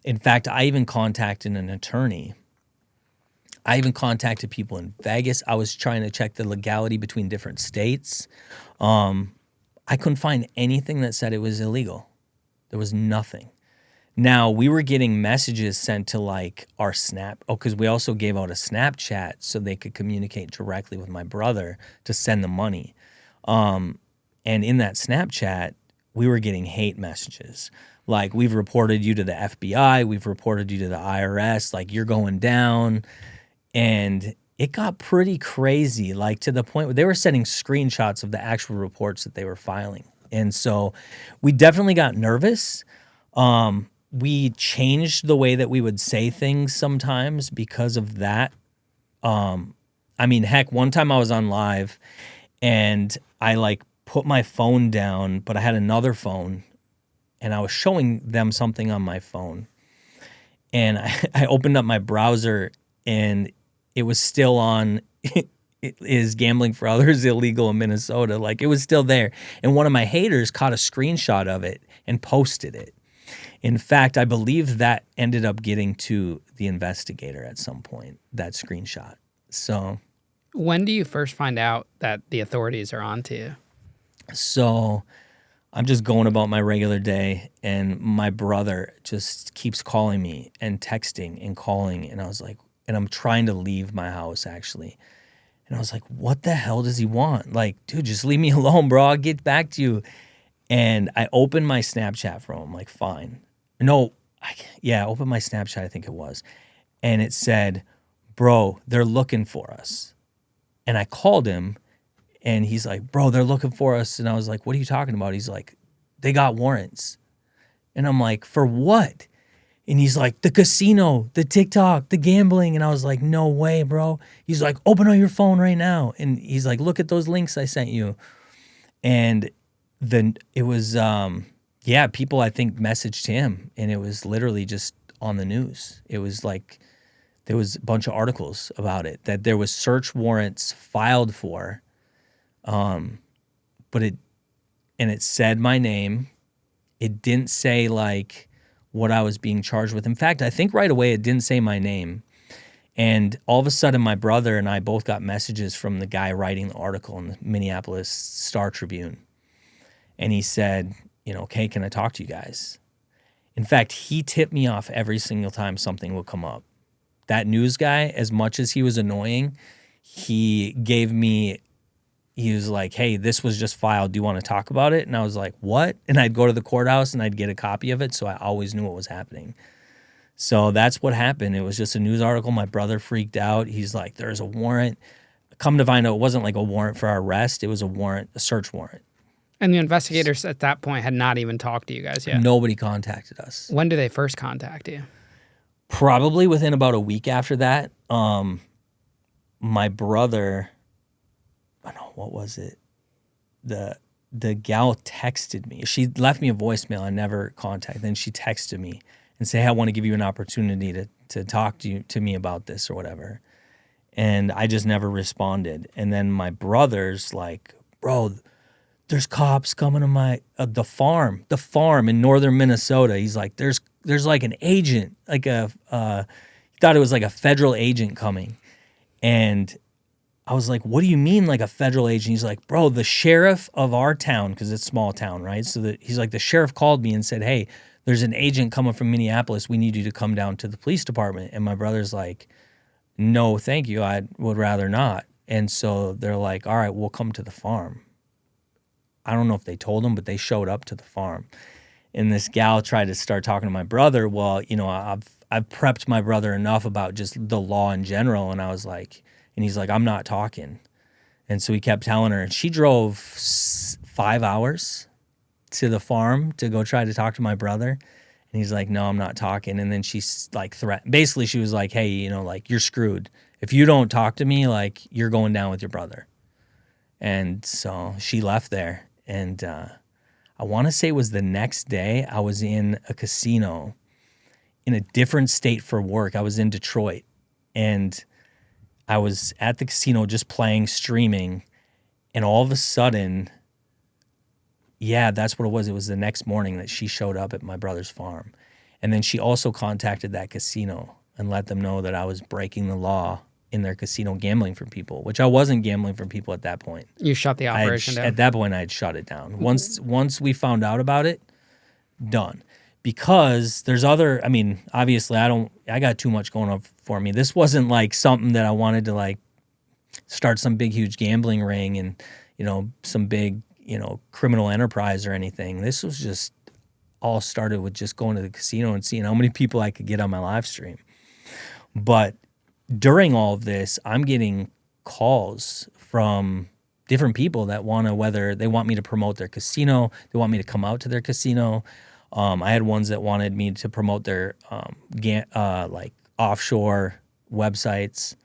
In fact, I even contacted an attorney. I even contacted people in Vegas. I was trying to check the legality between different states. I couldn't find anything that said it was illegal. There was nothing. Now, we were getting messages sent to like our because we also gave out a Snapchat so they could communicate directly with my brother to send the money. And in that Snapchat, we were getting hate messages. Like, we've reported you to the FBI, we've reported you to the IRS, like, you're going down. And it got pretty crazy, like to the point where they were sending screenshots of the actual reports that they were filing. And so we definitely got nervous. We changed the way that we would say things sometimes because of that. I mean, heck, one time I was on live and I like put my phone down, but I had another phone and I was showing them something on my phone. And I opened up my browser and it was still on is gambling for others illegal in Minnesota? Like, it was still there. And one of my haters caught a screenshot of it and posted it. In fact, I believe that ended up getting to the investigator at some point, that screenshot. So When do you first find out that the authorities are onto you? So I'm just going about my regular day, and my brother just keeps calling me and texting and calling. And I was like, and I'm trying to leave my house, actually. And I was like, what the hell does he want? Like, dude, just leave me alone, bro. I'll get back to you. And I opened my Snapchat from him, like, fine. No, I opened my Snapchat, I think it was. And it said, bro, they're looking for us. And I called him, and he's like, bro, they're looking for us. And I was like, what are you talking about? He's like, they got warrants. And I'm like, for what? And he's like, the casino, the TikTok, the gambling. And I was like, no way, bro. He's like, open on your phone right now. And he's like, look at those links I sent you. And then it was, people I think messaged him, and it was literally just on the news. It was like, there was a bunch of articles about it, that there was search warrants filed for, but it said my name. It didn't say like what I was being charged with. In fact, I think right away it didn't say my name. And all of a sudden, my brother and I both got messages from the guy writing the article in the Minneapolis Star-Tribune. And he said, okay, can I talk to you guys? In fact, he tipped me off every single time something would come up. That news guy, as much as he was annoying, he was like, hey, this was just filed. Do you want to talk about it? And I was like, what? And I'd go to the courthouse and I'd get a copy of it, so I always knew what was happening. So that's what happened. It was just a news article. My brother freaked out. He's like, there's a warrant. Come to find out, it wasn't like a warrant for our arrest. It was a search warrant. And the investigators at that point had not even talked to you guys yet? Nobody contacted us. When did they first contact you? Probably within about a week after that. My brother, what was it? The gal texted me. She left me a voicemail. I never contacted. Then she texted me and said, hey, I want to give you an opportunity to talk to me about this or whatever. And I just never responded. And then my brother's like, bro, there's cops coming to my the farm in northern Minnesota. He's like, there's like an agent, like he thought it was like a federal agent coming. And I was like, what do you mean like a federal agent? He's like, bro, the sheriff of our town, because it's a small town, right? So he's like, the sheriff called me and said, hey, there's an agent coming from Minneapolis. We need you to come down to the police department. And my brother's like, no, thank you. I would rather not. And so they're like, all right, we'll come to the farm. I don't know if they told him, but they showed up to the farm. And this gal tried to start talking to my brother. Well, I've prepped my brother enough about just the law in general. And I was like, and he's like, I'm not talking. And so he kept telling her, and she drove 5 hours to the farm to go try to talk to my brother. And he's like, no, I'm not talking. And then she's like, basically she was like, hey, like, you're screwed. If you don't talk to me, like, you're going down with your brother. And so she left there. And I want to say it was the next day I was in a casino in a different state for work. I was in Detroit, and I was at the casino just playing, streaming, and all of a sudden, that's what it was. It was the next morning that she showed up at my brother's farm. And then she also contacted that casino and let them know that I was breaking the law in their casino, gambling for people, which I wasn't gambling for people at that point. You shut the operation down? At that point, I had shut it down. Once we found out about it, done. Because there's obviously I got too much going on for me. This wasn't like something that I wanted to like start some big, huge gambling ring and, some big, criminal enterprise or anything. This was just all started with just going to the casino and seeing how many people I could get on my live stream. But during all of this, I'm getting calls from different people that whether they want me to promote their casino, they want me to come out to their casino. I had ones that wanted me to promote their like offshore websites,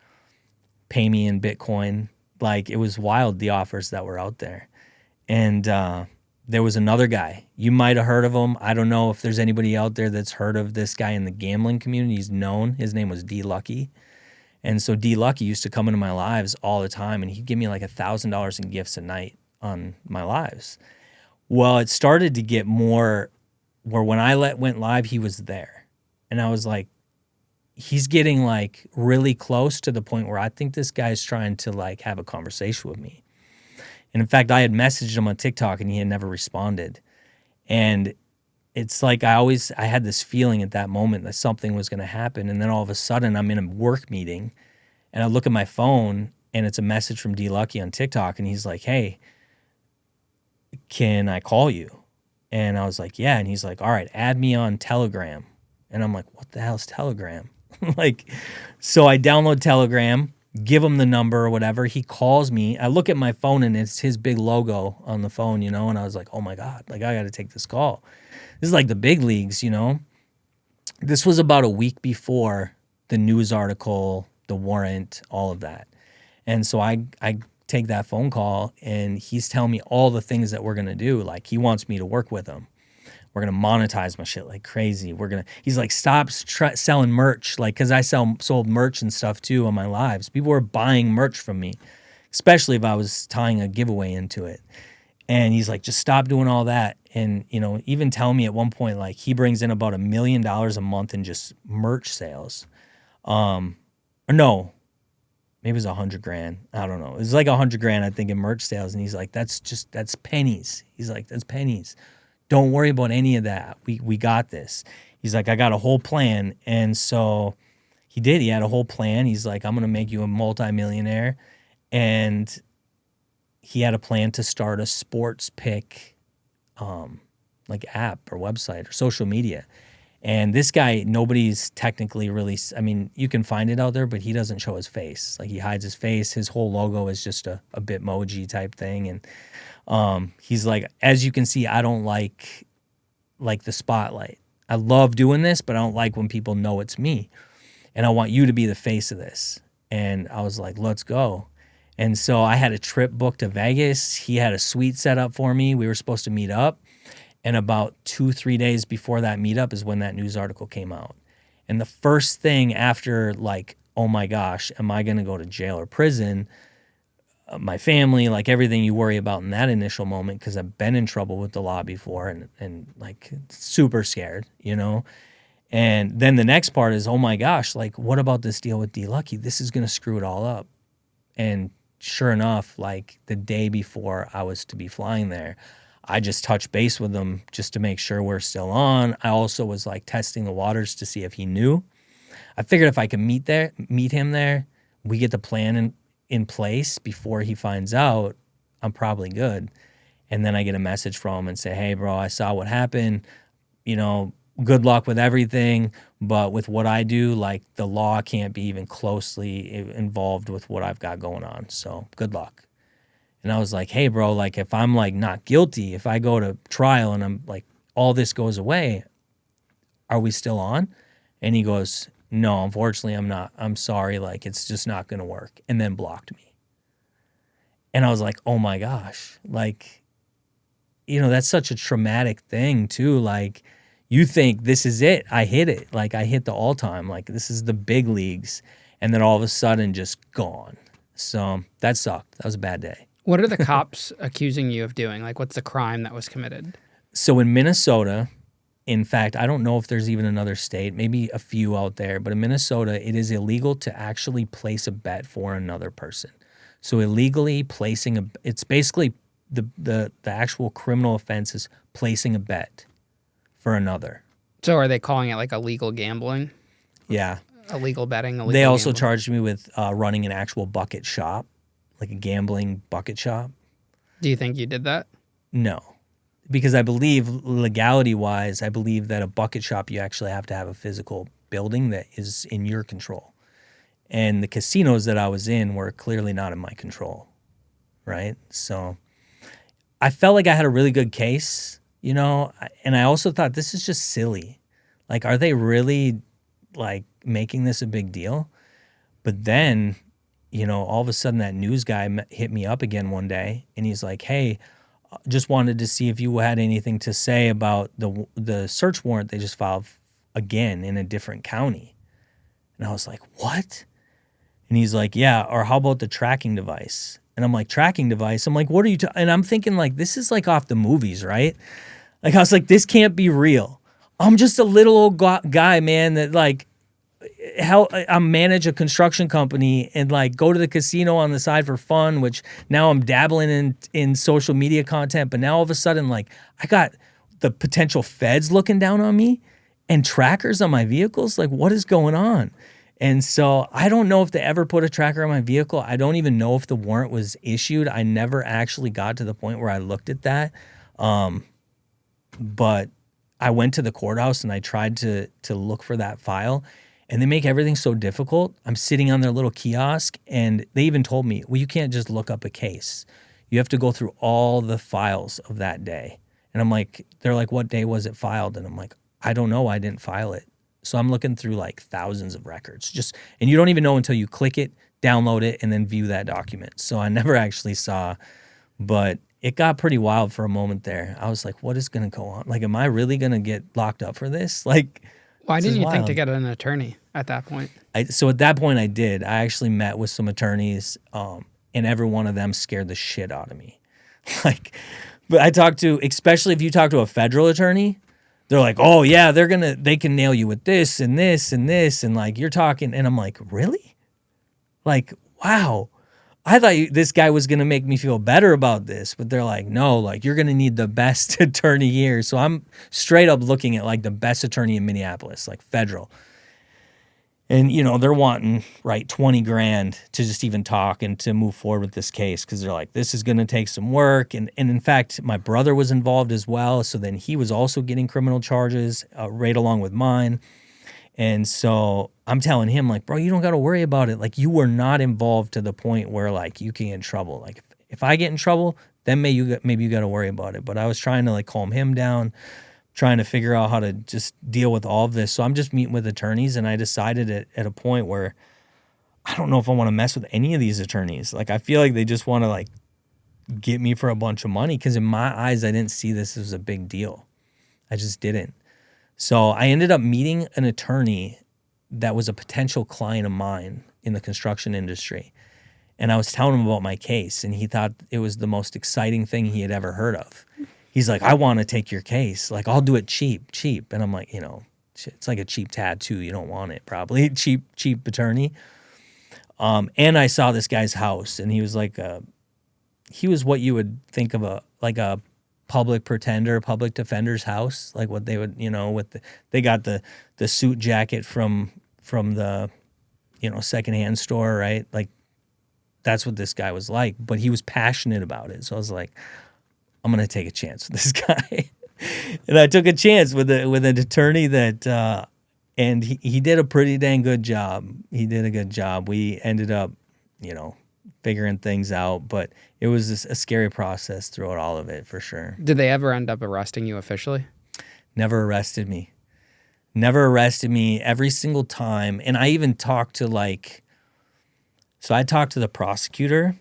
pay me in Bitcoin. Like, it was wild, the offers that were out there. And there was another guy. You might have heard of him. I don't know if there's anybody out there that's heard of this guy in the gambling community. He's known. His name was D Lucky. And so D Lucky used to come into my lives all the time, and he'd give me like $1,000 in gifts a night on my lives. Well, it started to get more where when I went live, he was there. And I was like, he's getting like really close to the point where I think this guy's trying to like have a conversation with me. And in fact, I had messaged him on TikTok and he had never responded. And it's like I had this feeling at that moment that something was going to happen. And then all of a sudden I'm in a work meeting and I look at my phone and it's a message from D Lucky on TikTok. And he's like, hey, can I call you? And I was like, yeah. And he's like, all right, add me on Telegram. And I'm like, what the hell's Telegram? Like, so I download Telegram, give him the number or whatever. He calls me. I look at my phone and it's his big logo on the phone, you know? And I was like, oh my God, like I got to take this call. This is like the big leagues, you know? This was about a week before the news article, the warrant, all of that. And so I take that phone call and he's telling me all the things that we're going to do. Like he wants me to work with him. We're going to monetize my shit like crazy. He's like, stop selling merch. Like, cause I sold merch and stuff too on my lives. People were buying merch from me, especially if I was tying a giveaway into it. And he's like, just stop doing all that. And, you know, even tell me at one point, like he brings in about $1 million a month in just merch sales. Or no, maybe it was $100,000. I don't know. It was like $100,000, I think, in merch sales. And he's like, that's pennies. He's like, that's pennies. Don't worry about any of that. We got this. He's like, I got a whole plan. And so he did. He had a whole plan. He's like, I'm going to make you a multimillionaire. And he had a plan to start a sports pick like app or website or social media. And this guy, nobody's technically really, I mean, you can find it out there, but he doesn't show his face. Like he hides his face. His whole logo is just a Bitmoji type thing. And he's like, as you can see, I don't like the spotlight. I love doing this, but I don't like when people know it's me. And I want you to be the face of this. And I was like, let's go. And so I had a trip booked to Vegas. He had a suite set up for me. We were supposed to meet up. And about 2-3 days before that meetup is when that news article came out. And the first thing after like, oh my gosh, am I going to go to jail or prison? My family, like everything you worry about in that initial moment, because I've been in trouble with the law before and like super scared, you know? And then the next part is, oh my gosh, like what about this deal with D Lucky? This is going to screw it all up. And sure enough, like the day before I was to be flying there, I just touched base with him just to make sure we're still on. I also was like testing the waters to see if he knew. I figured if I could meet him there, we get the plan in place before he finds out, I'm probably good. And then I get a message from him and say, hey, bro, I saw what happened. You know, good luck with everything. But with what I do, like the law can't be even closely involved with what I've got going on. So good luck. And I was like, hey, bro, like if I'm like not guilty, if I go to trial and I'm like, all this goes away, are we still on? And he goes, no, unfortunately, I'm not. I'm sorry. Like, it's just not going to work. And then blocked me. And I was like, oh my gosh. Like, you know, that's such a traumatic thing too. Like, you think this is it. I hit it. Like, I hit the all time. Like, this is the big leagues. And then all of a sudden, just gone. So that sucked. That was a bad day. What are the cops accusing you of doing? Like, what's the crime that was committed? So in Minnesota, in fact, I don't know if there's even another state, maybe a few out there, but in Minnesota, it is illegal to actually place a bet for another person. So illegally placing it's basically the actual criminal offense is placing a bet for another. So are they calling it like illegal gambling? Yeah. Illegal betting? Illegal they also gambling? charged me with running an actual bucket shop, like a gambling bucket shop. Do you think you did that? No. Because I believe legality-wise, I believe that a bucket shop, you actually have to have a physical building that is in your control. And the casinos that I was in were clearly not in my control, right? So I felt like I had a really good case, you know, and I also thought this is just silly. Like, are they really, like, making this a big deal? But then, you know, all of a sudden that news guy hit me up again one day, and he's like, hey, just wanted to see if you had anything to say about the search warrant they just filed again in a different county. And I was like, what? And he's like, yeah, or how about the tracking device? And I'm like, tracking device? I'm like, what are you and I'm thinking like, this is like off the movies, right? Like I was like, this can't be real. I'm just a little old guy, man, that like I manage a construction company and like go to the casino on the side for fun, which now I'm dabbling in social media content. But now all of a sudden, like I got the potential feds looking down on me and trackers on my vehicles. Like what is going on? And so I don't know if they ever put a tracker on my vehicle. I don't even know if the warrant was issued. I never actually got to the point where I looked at that. But I went to the courthouse and I tried to look for that file, and they make everything so difficult. I'm sitting on their little kiosk, and they even told me, well, you can't just look up a case. You have to go through all the files of that day. And I'm like, they're like, what day was it filed? And I'm like, I don't know. I didn't file it. So I'm looking through like thousands of records, and you don't even know until you click it, download it, and then view that document. So I never actually saw, but it got pretty wild for a moment there. I was like, what is going to go on? Like, am I really going to get locked up for this? Like, Why this didn't is you think wild. to get an attorney at that point? So at that point I did. I actually met with some attorneys, and every one of them scared the shit out of me. Like, but I talked to, especially if you talk to a federal attorney, they're like, oh yeah, they can nail you with this and this and this. And like, you're talking, and I'm like, really? Like, wow. I thought this guy was going to make me feel better about this, but they're like, no, like you're going to need the best attorney here. So I'm straight up looking at like the best attorney in Minneapolis, like federal. And, they're wanting, right, 20 grand to just even talk and to move forward with this case, because they're like, this is going to take some work. And in fact, my brother was involved as well. So then he was also getting criminal charges right along with mine. And so I'm telling him, like, bro, you don't got to worry about it. Like, you were not involved to the point where, like, you can get in trouble. Like, if I get in trouble, then maybe you got to worry about it. But I was trying to, like, calm him down, trying to figure out how to just deal with all of this. So I'm just meeting with attorneys, and I decided at a point where I don't know if I want to mess with any of these attorneys. Like, I feel like they just want to, like, get me for a bunch of money, because in my eyes, I didn't see this as a big deal. I just didn't. So I ended up meeting an attorney that was a potential client of mine in the construction industry. And I was telling him about my case, and he thought it was the most exciting thing he had ever heard of. He's like, I want to take your case. Like, I'll do it cheap. And I'm like, it's like a cheap tattoo. You don't want it, probably. Cheap attorney. And I saw this guy's house, and he was like, he was what you would think of a public defender's house, like what they would, they got the suit jacket from the, secondhand store, right? Like, that's what this guy was like, but he was passionate about it. So I was like, I'm going to take a chance with this guy. And I took a chance with an attorney that, and he did a pretty dang good job. He did a good job. We ended up, figuring things out, but it was a scary process throughout all of it, for sure. Did they ever end up arresting you officially? Never arrested me every single time. And I even talked to I talked to the prosecutor,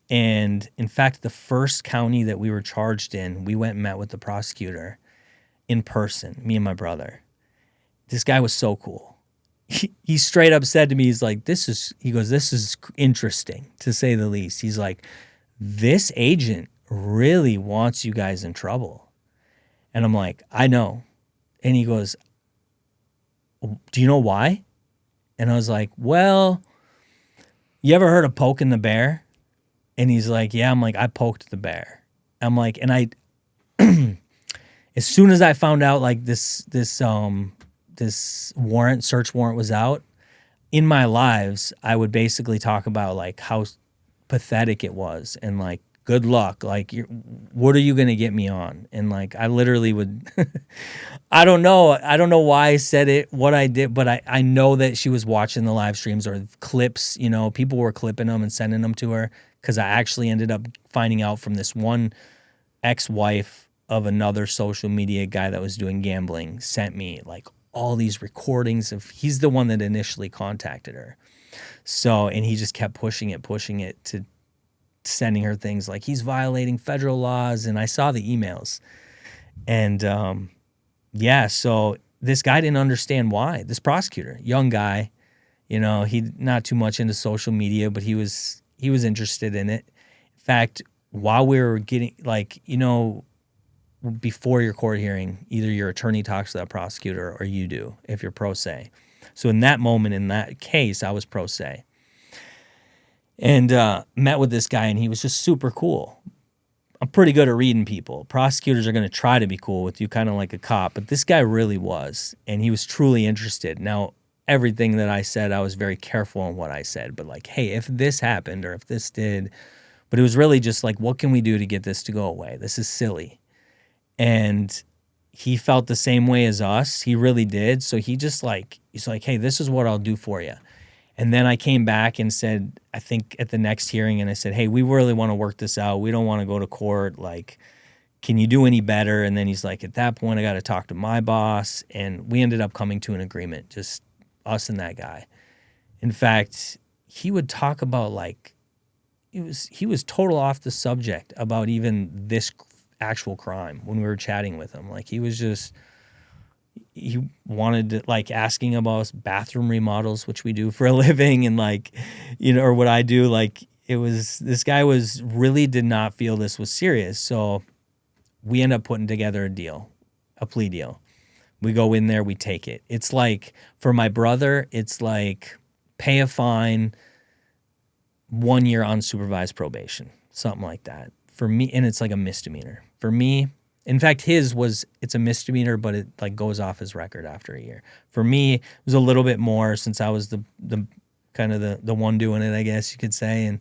and in fact, the first county that we were charged in, we went and met with the prosecutor in person, me and my brother. This guy was so cool. He straight up said to me, he's like, this is interesting, to say the least. He's like, this agent really wants you guys in trouble. And I'm like, I know. And he goes, do you know why? And I was like, well, you ever heard of poking the bear? And he's like, yeah. I'm like, I poked the bear. I'm like, and I, as soon as I found out like this search warrant was out, in my lives, I would basically talk about like how pathetic it was, and like, good luck. Like, what are you going to get me on? And like, I literally would, I don't know why I said it, what I did, but I know that she was watching the live streams or clips, people were clipping them and sending them to her, because I actually ended up finding out from this one ex-wife of another social media guy that was doing gambling, sent me like all these recordings of, he's the one that initially contacted her. So, and he just kept pushing it to sending her things like he's violating federal laws. And I saw the emails, and so this guy didn't understand why. This prosecutor, young guy, He not too much into social media, but he was interested in it. In fact, while we were getting before your court hearing, either your attorney talks to that prosecutor or you do if you're pro se. So in that moment, in that case, I was pro se. And met with this guy, and he was just super cool. I'm pretty good at reading people. Prosecutors are going to try to be cool with you, kind of like a cop, but this guy really was, and he was truly interested. Now, everything that I said, I was very careful on what I said, but like, hey, if this happened or if this did, but it was really just like, what can we do to get this to go away? This is silly. And he felt the same way as us. He really did. So he's like, hey, this is what I'll do for you. And then I came back and said, I think at the next hearing, and I said, hey, we really want to work this out. We don't want to go to court. Like, can you do any better? And then he's like, at that point, I got to talk to my boss. And we ended up coming to an agreement, just us and that guy. In fact, he would talk about like, he was total off the subject about even this actual crime when we were chatting with him. Like, he wanted to, like, asking about bathroom remodels, which we do for a living, and like, or what I do. Like, this guy really did not feel this was serious. So we end up putting together a plea deal. We go in there, we take it. It's like, for my brother, it's like pay a fine, 1 year unsupervised probation, something like that. For me, and it's like a misdemeanor. For me, in fact, it's a misdemeanor, but it like goes off his record after a year. For me, it was a little bit more since I was the kind of the one doing it, I guess you could say.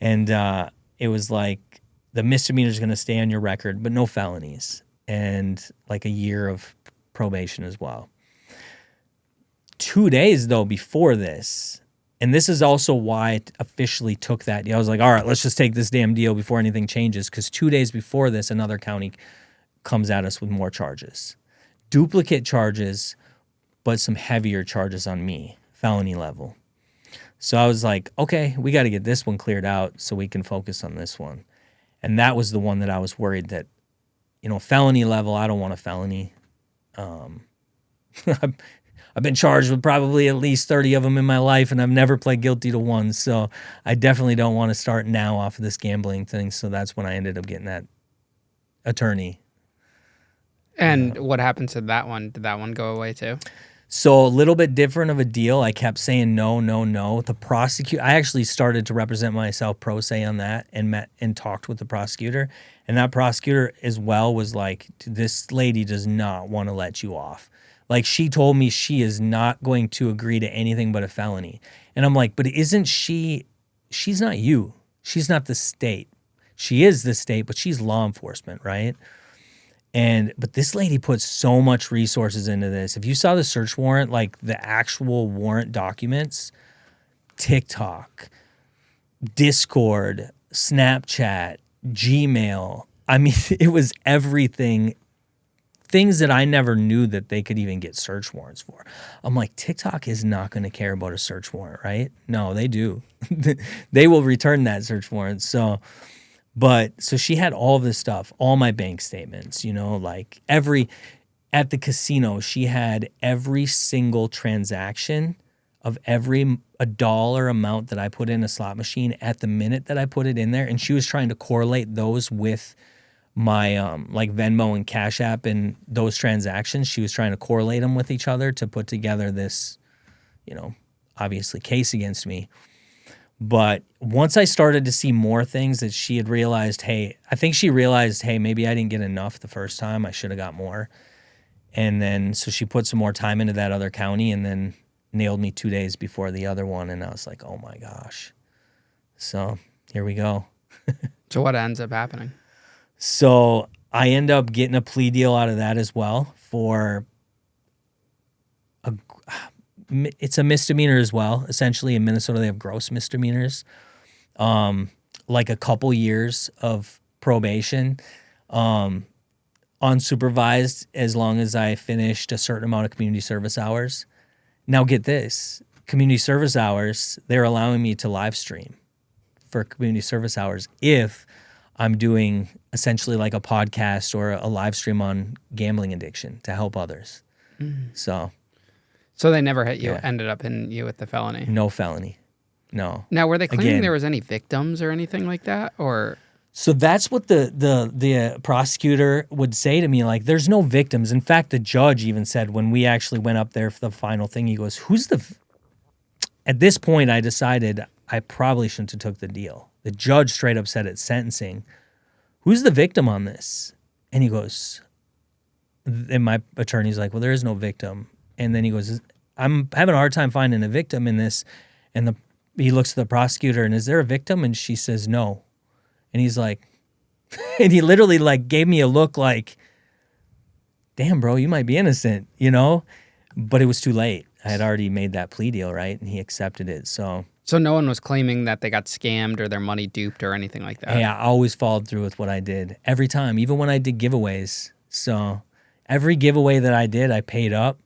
And it was like the misdemeanor is going to stay on your record, but no felonies, and like a year of probation as well. 2 days though before this, and this is also why it officially took that deal. I was like, all right, let's just take this damn deal before anything changes, because 2 days before this, another county comes at us with more charges. Duplicate charges, but some heavier charges on me, felony level. So I was like, okay, we got to get this one cleared out so we can focus on this one. And that was the one that I was worried that, felony level, I don't want a felony. I've been charged with probably at least 30 of them in my life, and I've never pled guilty to one. So I definitely don't want to start now off of this gambling thing. So that's when I ended up getting that attorney. And what happened to that one? Did that one go away too? So a little bit different of a deal. I kept saying no, no, no. The prosecutor, I actually started to represent myself pro se on that, and met and talked with the prosecutor. And that prosecutor as well was like, this lady does not want to let you off. Like, she told me she is not going to agree to anything but a felony. And I'm like, but isn't she's not you. She's not the state. She is the state, but she's law enforcement, right? But this lady puts so much resources into this. If you saw the search warrant, like the actual warrant documents, TikTok, Discord, Snapchat, Gmail, I mean, it was everything. Things that I never knew that they could even get search warrants for. I'm like, TikTok is not going to care about a search warrant, right? No, they do. They will return that search warrant. So she had all of this stuff, all my bank statements, like at the casino, she had every single transaction of a dollar amount that I put in a slot machine at the minute that I put it in there. And she was trying to correlate those with my like Venmo and Cash App, and those transactions. She was trying to correlate them with each other to put together this, obviously case against me. But once I started to see more things that she had realized, hey, maybe I didn't get enough the first time. I should have got more. And then, so she put some more time into that other county, and then nailed me 2 days before the other one. And I was like, oh my gosh. So here we go. So what ends up happening? So I end up getting a plea deal out of that as well it's a misdemeanor as well. Essentially, in Minnesota, they have gross misdemeanors, like a couple years of probation, unsupervised, as long as I finished a certain amount of community service hours. Now get this, community service hours, they're allowing me to live stream for community service hours if I'm doing essentially like a podcast or a live stream on gambling addiction to help others. Mm-hmm. So So they never hit you, Yeah. ended up hitting you with the felony. No felony. No. Now, were they claiming Again. there was any victims or anything like that? Or So that's what the prosecutor would say to me, like, there's no victims. In fact, the judge even said when we actually went up there for the final thing, he goes, at this point, I decided I probably shouldn't have took the deal. The judge straight up said at sentencing, who's the victim on this? And he goes, and my attorney's like, well, there is no victim. And then he goes, I'm having a hard time finding a victim in this. And he looks at the prosecutor and is there a victim? And she says, no. And he's like, and he literally like gave me a look like, damn, bro, you might be innocent, you know? But it was too late. I had already made that plea deal, right? And he accepted it. So no one was claiming that they got scammed or their money duped or anything like that? hey, I always followed through with what I did every time, even when I did giveaways. So every giveaway that I did, I paid up.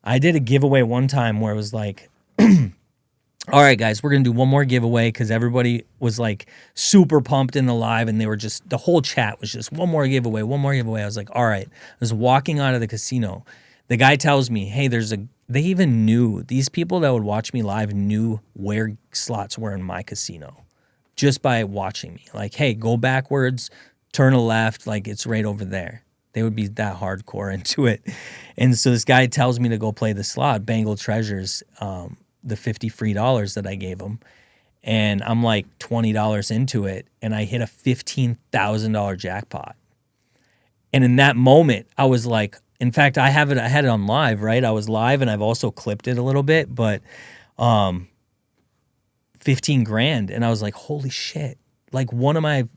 I did a giveaway one time where it was like, all right, guys, we're going to do one more giveaway because everybody was like super pumped in the live and they were just, the whole chat was just one more giveaway, one more giveaway. I was like, all right. I was walking out of the casino. The guy tells me, hey, they even knew, these people that would watch me live knew where slots were in my casino just by watching me. Like, hey, go backwards, turn a left, like it's right over there. They would be that hardcore into it. And so this guy tells me to go play the slot, Bengal Treasures, the $50 free that I gave him. And I'm like $20 into it, and I hit a $15,000 jackpot. And in that moment, I was like, in fact, I had it on live, right? I was live, and I've also clipped it a little bit, but 15 grand. And I was like, holy shit. Like one of my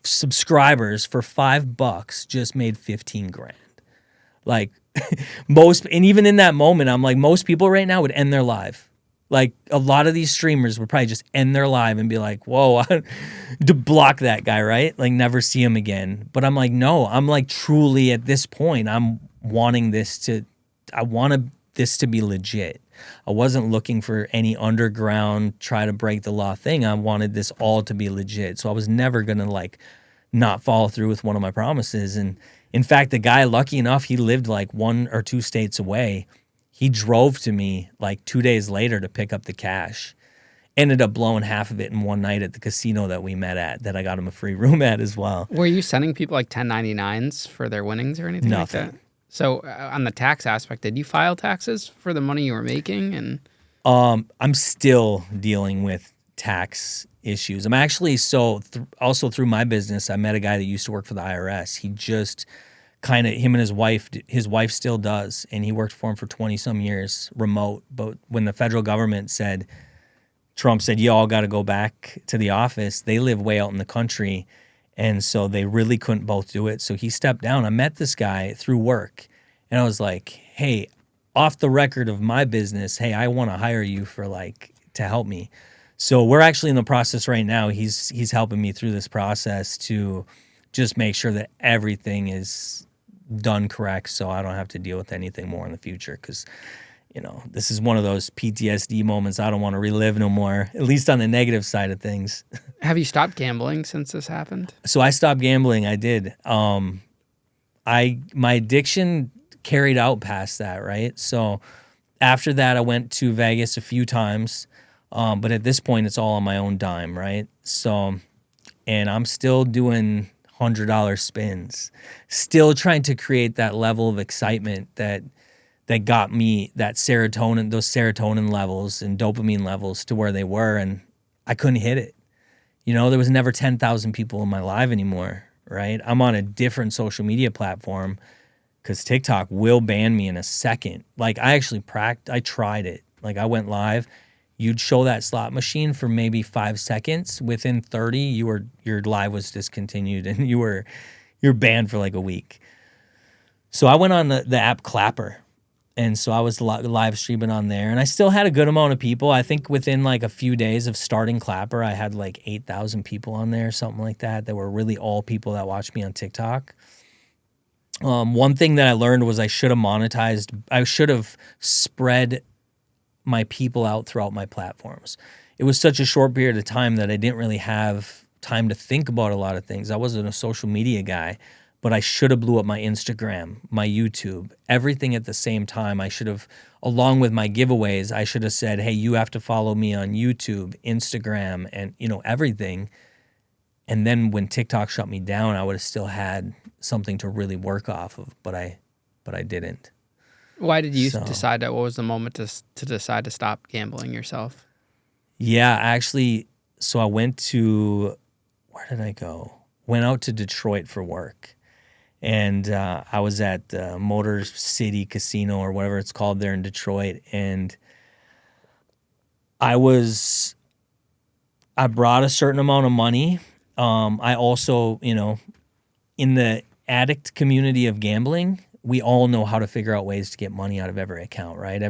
subscribers for $5 just made 15 grand. Like and even in that moment, I'm like, most people right now would end their live. Like a lot of these streamers would probably just end their live and be like, whoa, to block that guy, right? Like never see him again. But I'm like, no, I'm like truly at this point, I wanted this to be legit. I wasn't looking for any underground, try to break the law thing. I wanted this all to be legit. So I was never going to like not follow through with one of my promises. And in fact, the guy, lucky enough, he lived like 1 or 2 states away. He drove to me like 2 days later to pick up the cash. Ended up blowing half of it in one night at the casino that we met at, that I got him a free room at as well. Were you sending people like 1099s for their winnings or anything Nothing. like that? So on the tax aspect, did you file taxes for the money you were making? And I'm still dealing with tax issues. I'm actually, also through my business, I met a guy that used to work for the IRS. He just kind of, him and his wife still does, and he worked for him for 20 some years remote. But when the federal government said, Trump said, you all got to go back to the office, they live way out in the country. And so they really couldn't both do it. So he stepped down. I met this guy through work, and I was like, hey, off the record of my business, hey, I want to hire you to help me. So we're actually in the process right now. He's helping me through this process to just make sure that everything is done correct so I don't have to deal with anything more in the future. Because, this is one of those PTSD moments I don't want to relive no more, at least on the negative side of things. have you stopped gambling since this happened? So I stopped gambling. I did. My addiction carried out past that, right? So after that, I went to Vegas a few times, but at this point, it's all on my own dime, right? So, and I'm still doing $100 spins, still trying to create that level of excitement that got me those serotonin levels and dopamine levels to where they were, and I couldn't hit it. There was never 10,000 people in my live anymore, right? I'm on a different social media platform because TikTok will ban me in a second. Like I tried it. Like I went live. You'd show that slot machine for maybe 5 seconds. Within 30, your live was discontinued and you're banned for like a week. So I went on the app Clapper. And so I was live streaming on there, and I still had a good amount of people. I think within like a few days of starting Clapper, I had like 8,000 people on there, something like that. That were really all people that watched me on TikTok. One thing that I learned was I should have monetized. I should have spread my people out throughout my platforms. It was such a short period of time that I didn't really have time to think about a lot of things. I wasn't a social media guy. but I should have blew up my Instagram, my YouTube, everything at the same time. I should have, along with my giveaways, I should have said, hey, you have to follow me on YouTube, Instagram, and, everything. And then when TikTok shut me down, I would have still had something to really work off of, but I didn't. Why did you decide that? What was the moment to decide to stop gambling yourself? Yeah, actually, so I went to, where did I go? Went out to Detroit for work. And I was at the Motor City Casino or whatever it's called there in Detroit. And I brought a certain amount of money. I also, in the addict community of gambling, we all know how to figure out ways to get money out of every account, right?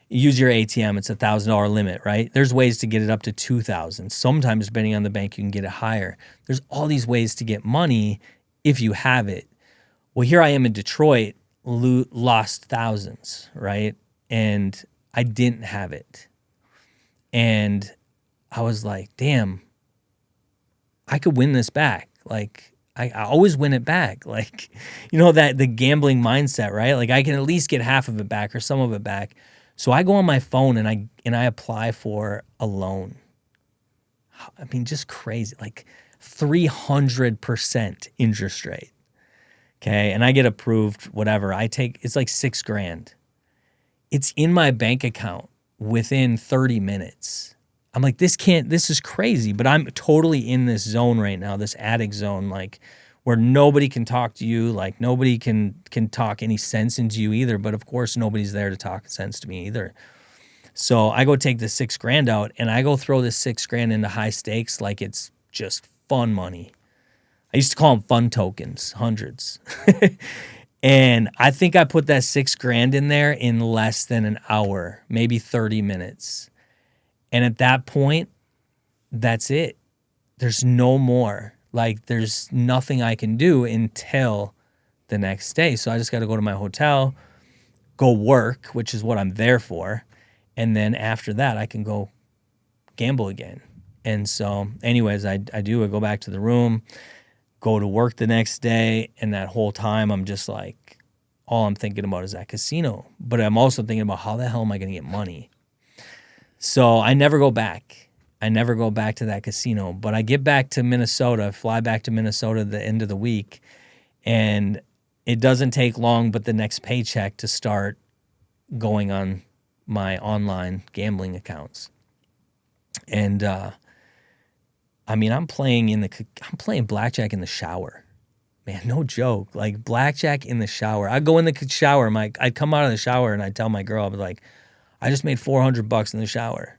Use your ATM, it's $1,000 limit, right? There's ways to get it up to $2,000. Sometimes, depending on the bank, you can get it higher. There's all these ways to get money if you have it. Well, here I am in Detroit, lost thousands, right? And I didn't have it. And I was like, damn, I could win this back. Like, I always win it back. Like, that the gambling mindset, right? Like, I can at least get half of it back or some of it back. So I go on my phone and I apply for a loan. I mean, just crazy, like 300% interest rate. Okay, and I get approved, whatever. It's like $6,000. It's in my bank account within 30 minutes. I'm like, this is crazy, but I'm totally in this zone right now, this addict zone, like where nobody can talk to you, like nobody can talk any sense into you either, but of course nobody's there to talk sense to me either. So I go take the $6,000 out and I go throw this $6,000 into high stakes like it's just fun money. I used to call them fun tokens, hundreds. And I think I put that $6,000 in there in less than an hour, maybe 30 minutes. And at that point, that's it. There's no more. Like, there's nothing I can do until the next day. So I just got to go to my hotel, go work, which is what I'm there for. And then after that, I can go gamble again. And so anyways, I go back to the room, go to work the next day. And that whole time, I'm just like, all I'm thinking about is that casino. But I'm also thinking about how the hell am I going to get money? So I never go back. I never go back to that casino. But I get back to Minnesota, fly back to Minnesota at the end of the week. And it doesn't take long but the next paycheck to start going on my online gambling accounts. And I mean, I'm playing blackjack in the shower. Man, no joke. Like blackjack in the shower. I'd go in the shower, I'd come out of the shower and I'd tell my girl, I'd be like, I just made $400 in the shower.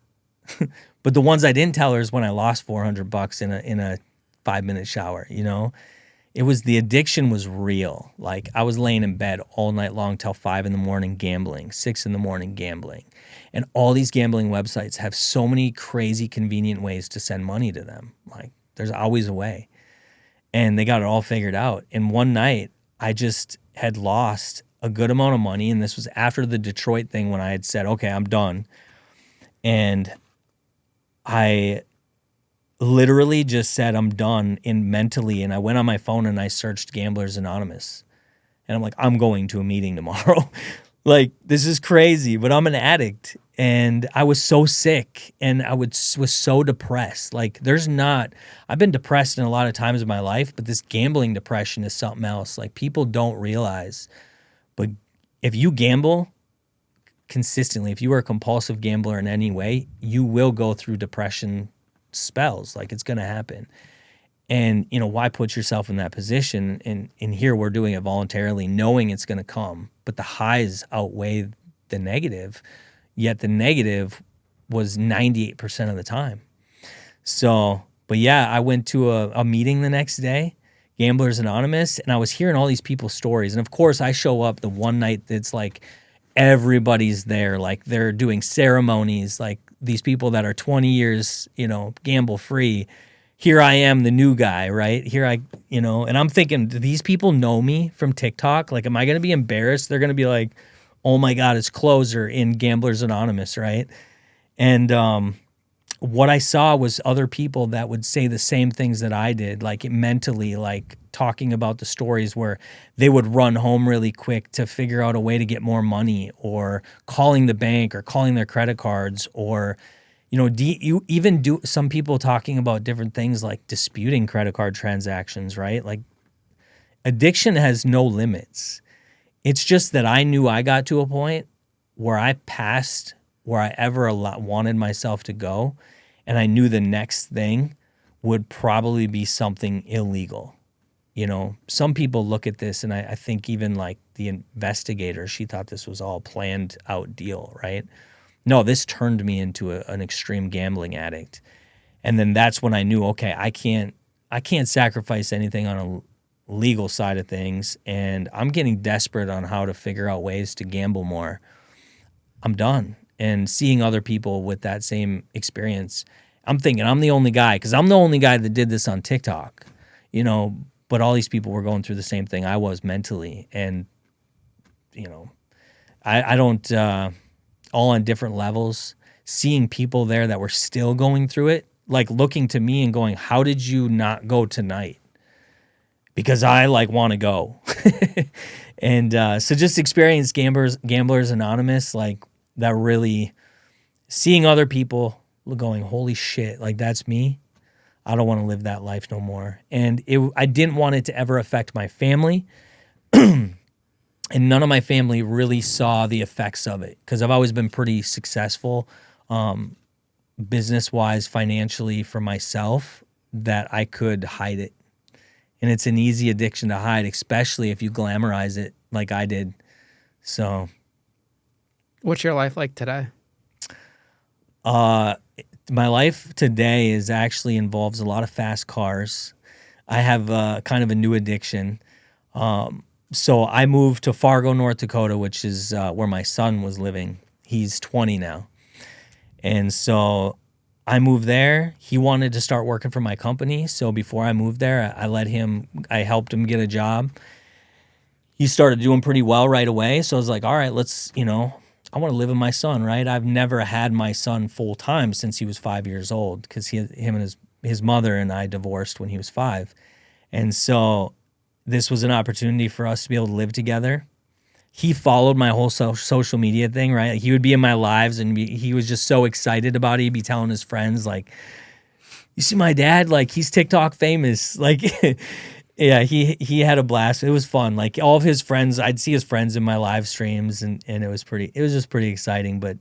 But the ones I didn't tell her is when I lost $400 in a 5-minute shower, It was, the addiction was real. Like I was laying in bed all night long till 5 a.m. gambling, 6 a.m. gambling. And all these gambling websites have so many crazy convenient ways to send money to them. Like there's always a way. And they got it all figured out. And one night I just had lost a good amount of money. And this was after the Detroit thing when I had said, okay, I'm done. And I literally just said, I'm done mentally. And I went on my phone and I searched Gamblers Anonymous. And I'm like, I'm going to a meeting tomorrow. Like, this is crazy, but I'm an addict. And I was so sick and I was so depressed. Like, I've been depressed in a lot of times in my life, but this gambling depression is something else. Like, people don't realize. But if you gamble consistently, if you are a compulsive gambler in any way, you will go through depression spells. Like, it's going to happen. And, why put yourself in that position? And here we're doing it voluntarily, knowing it's going to come. But the highs outweigh the negative, yet the negative was 98% of the time. So, but yeah, I went to a meeting the next day, Gamblers Anonymous, and I was hearing all these people's stories. And of course, I show up the one night that's like everybody's there. Like they're doing ceremonies, like these people that are 20 years, gamble free. Here I am, the new guy, right? And I'm thinking, do these people know me from TikTok? Like, am I going to be embarrassed? They're going to be like, oh my God, it's Closer in Gamblers Anonymous, right? And what I saw was other people that would say the same things that I did, like mentally, like talking about the stories where they would run home really quick to figure out a way to get more money, or calling the bank or calling their credit cards, or, you even do some people talking about different things like disputing credit card transactions, right? Like addiction has no limits. It's just that I knew I got to a point where I passed where I ever wanted myself to go. And I knew the next thing would probably be something illegal. Some people look at this, and I think even like the investigator, she thought this was all planned out deal, right? No, this turned me into an extreme gambling addict. And then that's when I knew, okay, I can't sacrifice anything on a legal side of things, and I'm getting desperate on how to figure out ways to gamble more. I'm done. And seeing other people with that same experience, I'm thinking I'm the only guy, because I'm the only guy that did this on TikTok, but all these people were going through the same thing I was mentally. And, I don't, all on different levels, seeing people there that were still going through it, like looking to me and going, how did you not go tonight? Because I want to go. And so just experience Gamblers Anonymous, like that really, seeing other people going, holy shit, like that's me. I don't want to live that life no more. And I didn't want it to ever affect my family. And none of my family really saw the effects of it, because I've always been pretty successful business-wise, financially, for myself, that I could hide it. And it's an easy addiction to hide, especially if you glamorize it like I did. So, what's your life like today? My life today involves a lot of fast cars. I have kind of a new addiction. So I moved to Fargo, North Dakota, which is where my son was living. He's 20 now. And so I moved there. He wanted to start working for my company. So before I moved there, I helped him get a job. He started doing pretty well right away. So I was like, all right, I want to live with my son, right? I've never had my son full time since he was 5 years old, because him and his mother and I divorced when he was 5. And so this was an opportunity for us to be able to live together. He followed my whole social media thing, right? He would be in my lives, and he was just so excited about it. He'd be telling his friends, like, you see my dad? Like, he's TikTok famous. Like, yeah, he had a blast. It was fun. Like, all of his friends, I'd see his friends in my live streams, and it was just pretty exciting. But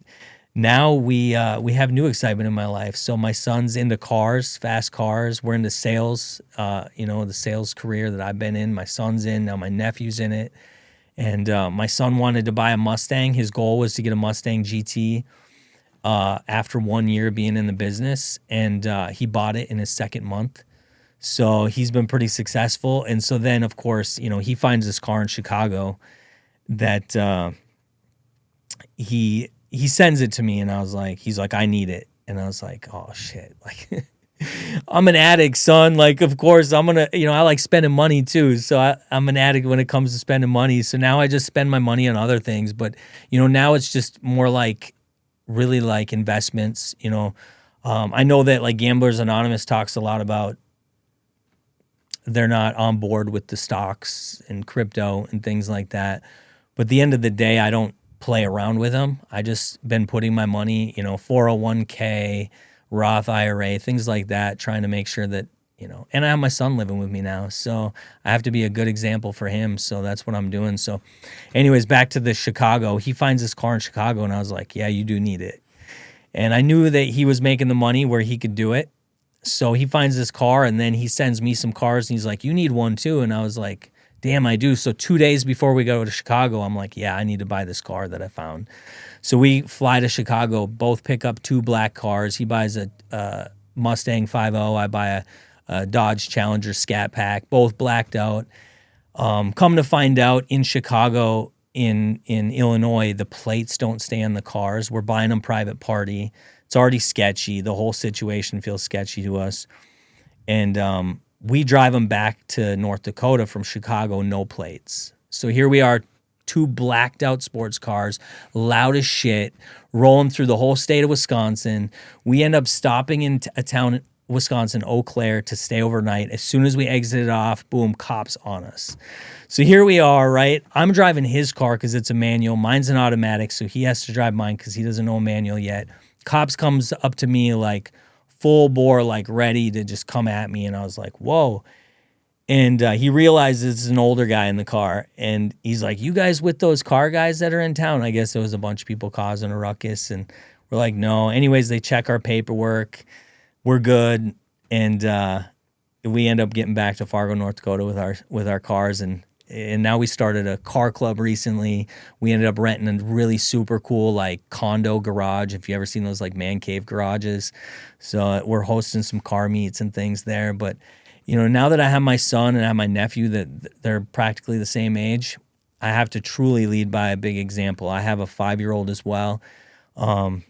now we have new excitement in my life. So my son's into cars, fast cars. We're into sales, the sales career that I've been in. My son's in, now my nephew's in it. And my son wanted to buy a Mustang. His goal was to get a Mustang GT after 1 year being in the business. And he bought it in his second month. So he's been pretty successful. And so then, of course, he finds this car in Chicago that he sends it to me. And he's like, I need it. And I was like, oh, shit. Like, I'm an addict, son. Like, of course, I'm going to, I like spending money too. So I'm an addict when it comes to spending money. So now I just spend my money on other things. But, now it's just more like really like investments. I know that like Gamblers Anonymous talks a lot about they're not on board with the stocks and crypto and things like that. But at the end of the day, I don't play around with them. I just been putting my money, 401k, Roth IRA, things like that, trying to make sure that, and I have my son living with me now. So I have to be a good example for him. So that's what I'm doing. So anyways, back to the Chicago, he finds this car in Chicago, and I was like, yeah, you do need it. And I knew that he was making the money where he could do it. So he finds this car, and then he sends me some cars, and he's like, you need one too. And I was like, damn, I do. So 2 days before we go to Chicago, I'm like, yeah, I need to buy this car that I found. So we fly to Chicago, both pick up 2 black cars. He buys a Mustang 5.0. I buy a Dodge Challenger Scat Pack, both blacked out. Come to find out, in Chicago, in Illinois, the plates don't stay on the cars. We're buying them private party. It's already sketchy. The whole situation feels sketchy to us. And we drive them back to North Dakota from Chicago, no plates. So here we are 2 blacked out sports cars, loud as shit, rolling through the whole state of Wisconsin. We end up stopping in a town in Wisconsin, Eau Claire, to stay overnight. As soon as we exited off, boom, cops on us. So here we are, right? I'm driving his car because it's a manual. Mine's an automatic, so he has to drive mine because he doesn't know a manual yet. Cops comes up to me like full bore, like ready to just come at me. And I was like, whoa. And he realizes it's an older guy in the car. And he's like, you guys with those car guys that are in town? I guess there was a bunch of people causing a ruckus. And we're like, no. Anyways, they check our paperwork. We're good. And we end up getting back to Fargo, North Dakota with our cars. And now we started a car club recently. We ended up renting a really super cool like condo garage. If you ever seen those like man cave garages. So we're hosting some car meets and things there. But now that I have my son and I have my nephew that they're practically the same age, I have to truly lead by a big example. I have a 5-year-old as well. And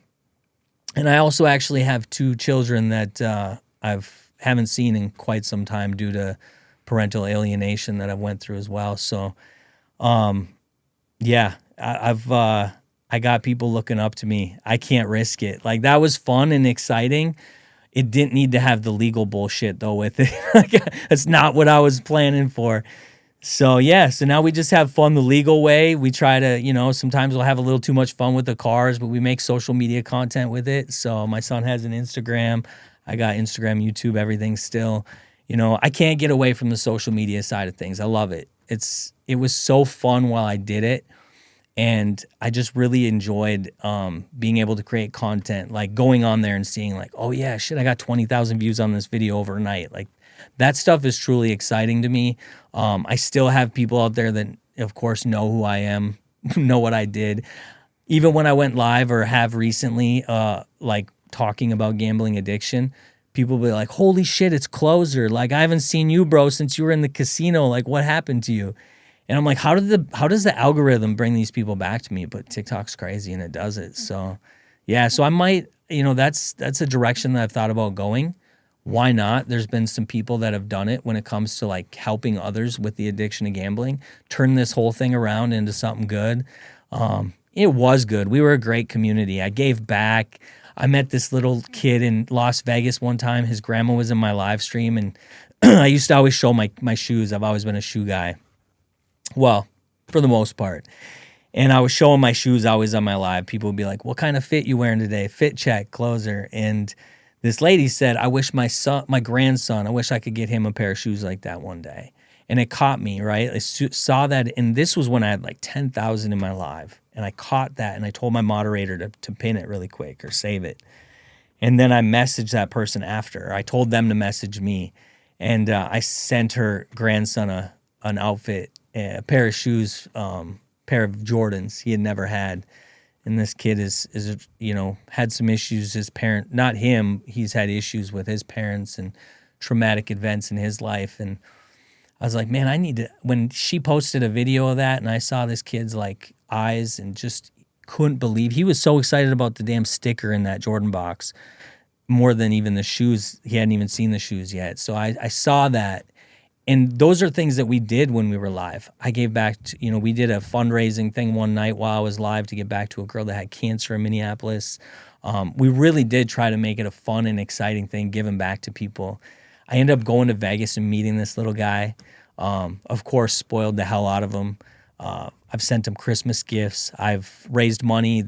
I also actually have 2 children that haven't seen in quite some time due to parental alienation that I went through as well. So, yeah, I got people looking up to me. I can't risk it. Like, that was fun and exciting. It didn't need to have the legal bullshit though with it. That's not what I was planning for. So yeah, so now we just have fun the legal way. We try to, sometimes we'll have a little too much fun with the cars, but we make social media content with it. So my son has an Instagram. I got Instagram, YouTube, everything still. I can't get away from the social media side of things. I love it. It was so fun while I did it. And I just really enjoyed being able to create content, like going on there and seeing like, oh yeah, shit, I got 20,000 views on this video overnight. Like that stuff is truly exciting to me. I still have people out there that, of course, know who I am, know what I did. Even when I went live or have recently, like talking about gambling addiction, people will be like, holy shit, it's Closer. Like, I haven't seen you, bro, since you were in the casino. Like, what happened to you? And I'm like, how does the algorithm bring these people back to me? But TikTok's crazy and it does it. So yeah, so I might, that's a direction that I've thought about going. Why not? There's been some people that have done it when it comes to like helping others with the addiction of gambling, turn this whole thing around into something good. It was good. We were a great community. I gave back. I met this little kid in Las Vegas one time. His grandma was in my live stream, and I used to always show my shoes. I've always been a shoe guy. Well, for the most part. And I was showing my shoes always on my live. People would be like, what kind of fit you wearing today? Fit check, Closer. And this lady said, I wish my grandson, I wish I could get him a pair of shoes like that one day. And it caught me, right? I saw that, and this was when I had like 10,000 in my live. And I caught that, and I told my moderator to pin it really quick or save it. And then I messaged that person after. I told them to message me. And I sent her grandson an outfit, a pair of shoes, pair of Jordans he had never had. And this kid is had some issues. His parent, not him, he's had issues with his parents and traumatic events in his life. And I was like, man, I need to, when she posted a video of that and I saw this kid's like eyes and just couldn't believe, he was so excited about the damn sticker in that Jordan box more than even the shoes. He hadn't even seen the shoes yet. So I saw that. And those are things that we did when we were live. I gave back to, we did a fundraising thing one night while I was live to give back to a girl that had cancer in Minneapolis. We really did try to make it a fun and exciting thing, giving back to people. I ended up going to Vegas and meeting this little guy. Of course, spoiled the hell out of him. I've sent him Christmas gifts. I've raised money,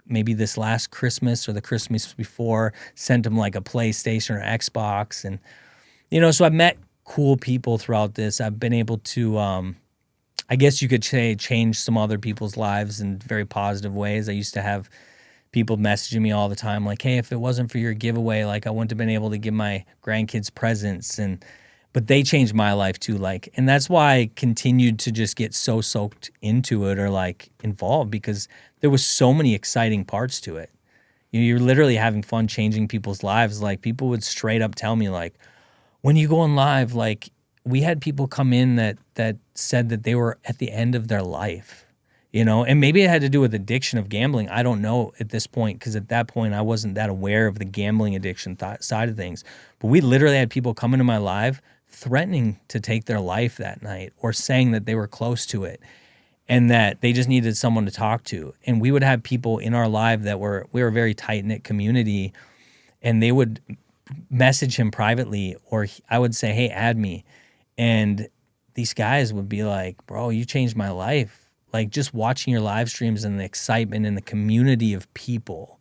maybe this last Christmas or the Christmas before, sent him like a PlayStation or Xbox. And, so I've met cool people throughout this. I've been able to, I guess you could say, change some other people's lives in very positive ways. I used to have people messaging me all the time like, hey, if it wasn't for your giveaway, like I wouldn't have been able to give my grandkids presents. But they changed my life too. And that's why I continued to just get so soaked into it or like involved, because there was so many exciting parts to it. You're literally having fun changing people's lives. Like people would straight up tell me like, when you go on live, like we had people come in that said that they were at the end of their life, and maybe it had to do with addiction of gambling. I don't know at this point, because at that point I wasn't that aware of the gambling addiction side of things. But we literally had people come into my live threatening to take their life that night or saying that they were close to it. and that they just needed someone to talk to. And we would have people in our life we were a very tight-knit community, and they would message him privately, or I would say, hey, add me. And these guys would be like, bro, you changed my life. Like, just watching your live streams and the excitement and the community of people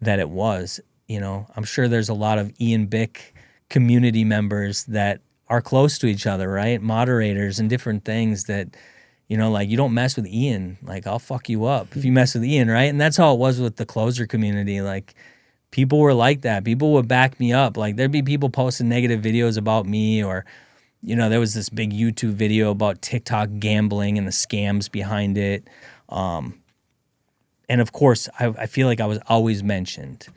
that it was, I'm sure there's a lot of Ian Bick community members that are close to each other, right? Moderators and different things that, like, you don't mess with Ian. Like, I'll fuck you up if you mess with Ian, right? And that's how it was with the closer community. Like, people were like that. People would back me up. Like, there'd be people posting negative videos about me, or, there was this big YouTube video about TikTok gambling and the scams behind it. And of course, I feel like I was always mentioned.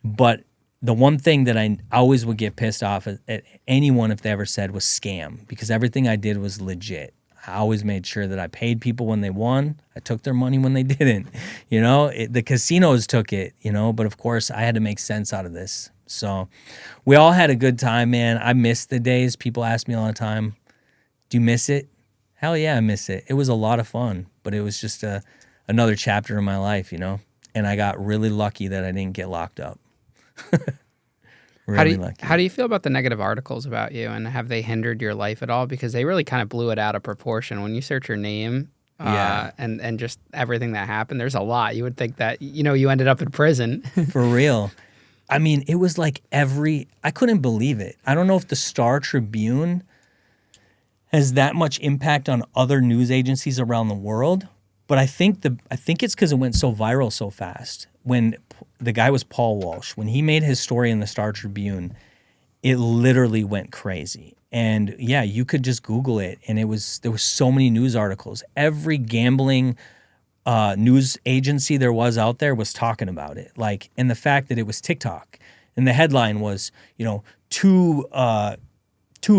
But the one thing that I always would get pissed off at anyone if they ever said was scam, because everything I did was legit. I always made sure that I paid people when they won. I took their money when they didn't. The casinos took it, but of course I had to make sense out of this. So we all had a good time, man. I miss the days. People ask me all the time, do you miss it? Hell yeah, I miss it. It was a lot of fun, but it was just another chapter in my life, and I got really lucky that I didn't get locked up. Really lucky. How do you feel about the negative articles about you, and have they hindered your life at all? Because they really kind of blew it out of proportion. When you search your name and just everything that happened, there's a lot. You would think that, you ended up in prison. For real. I mean, it was like I couldn't believe it. I don't know if the Star Tribune has that much impact on other news agencies around the world, but I think it's because it went so viral so fast. When the guy was Paul Walsh, when he made his story in the Star Tribune, it literally went crazy. And yeah, you could just Google it, and there was so many news articles. Every gambling news agency there was out there was talking about it. Like, and the fact that it was TikTok, and the headline was, two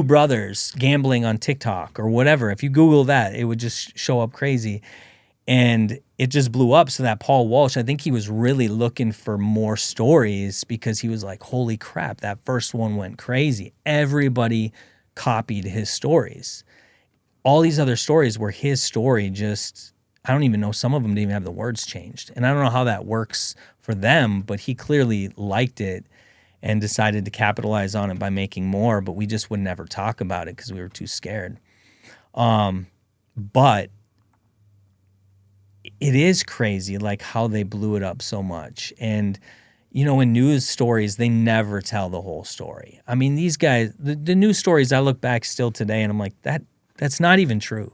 brothers gambling on TikTok or whatever. If you Google that, it would just show up crazy. And it just blew up, so that Paul Walsh, I think he was really looking for more stories, because he was like, holy crap, that first one went crazy. Everybody copied his stories. All these other stories were his story, just, I don't even know, some of them didn't even have the words changed. And I don't know how that works for them, but he clearly liked it and decided to capitalize on it by making more, but we just would never talk about it because we were too scared. But it is crazy, like, how they blew it up so much. And, in news stories, they never tell the whole story. I mean, these guys, the news stories, I look back still today and I'm like, that's not even true.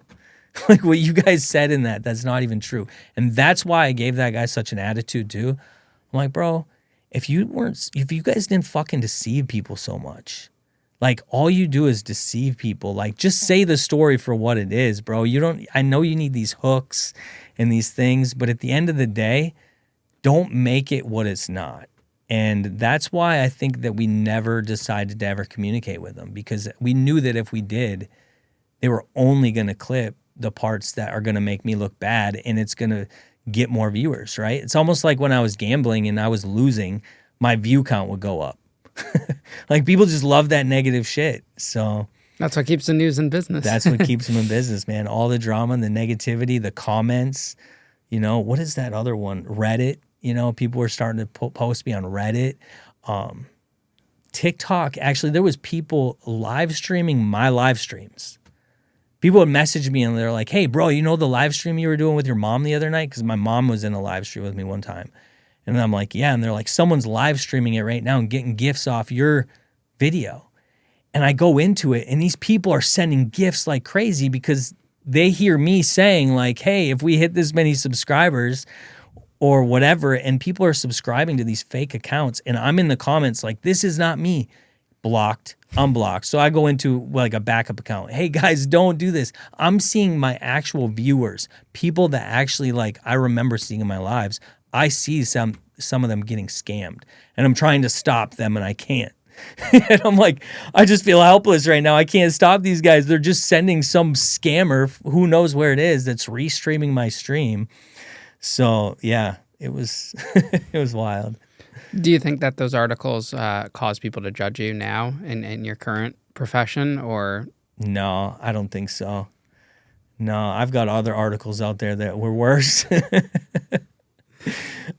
Like, what you guys said in that's not even true. And that's why I gave that guy such an attitude too. I'm like, bro, if you guys didn't fucking deceive people so much, like, all you do is deceive people. Like, just say the story for what it is, bro. I know you need these hooks and these things, but at the end of the day, don't make it what it's not. And that's why I think that we never decided to ever communicate with them, because we knew that if we did, they were only going to clip the parts that are going to make me look bad, and it's going to get more viewers, right? It's almost like when I was gambling and I was losing, my view count would go up. Like, people just love that negative shit. So that's what keeps the news in business. That's what keeps them in business, man. All the drama and the negativity, the comments, what is that other one? Reddit, people were starting to post me on Reddit. TikTok, actually, there was people live streaming my live streams. People would message me and they're like, hey, bro, the live stream you were doing with your mom the other night? Because my mom was in a live stream with me one time. And I'm like, yeah. And they're like, someone's live streaming it right now and getting gifts off your video. And I go into it, and these people are sending gifts like crazy because they hear me saying, like, hey, if we hit this many subscribers or whatever, and people are subscribing to these fake accounts, and I'm in the comments like, this is not me. Blocked, unblocked. So I go into like a backup account. Hey guys, don't do this. I'm seeing my actual viewers, people that actually, like, I remember seeing in my lives. I see some of them getting scammed, and I'm trying to stop them, and I can't. And I'm like, I just feel helpless right now. I can't stop these guys. They're just sending some scammer, who knows where it is, that's restreaming my stream. So yeah, it was it was wild. Do you think that those articles cause people to judge you now in your current profession, or? No, I don't think so. No, I've got other articles out there that were worse.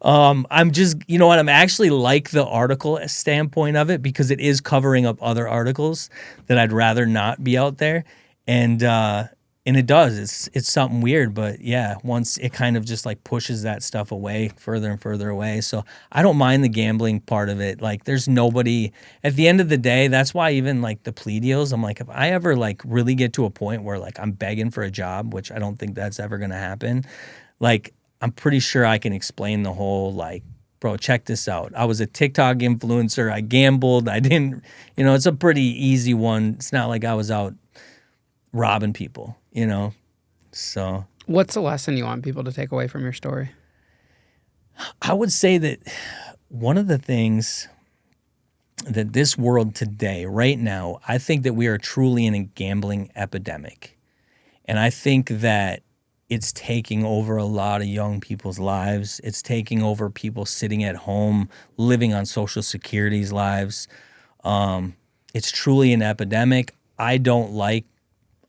I'm just, you know what? I'm actually like the article standpoint of it because it is covering up other articles that I'd rather not be out there. And it does. It's something weird, but yeah, once it kind of just like pushes that stuff away further and further away. So I don't mind the gambling part of it. Like there's nobody at the end of the day. That's why even like the plea deals, I'm like, if I ever like really get to a point where like I'm begging for a job, which I don't think that's ever going to happen, like I'm pretty sure I can explain the whole like, bro, check this out. I was a TikTok influencer. I gambled. I didn't, it's a pretty easy one. It's not like I was out robbing people, So What's the lesson you want people to take away from your story? I would say that one of the things that this world today, right now, I think that we are truly in a gambling epidemic. And I think that it's taking over a lot of young people's lives. It's taking over people sitting at home, living on Social Security's lives. It's truly an epidemic. I don't like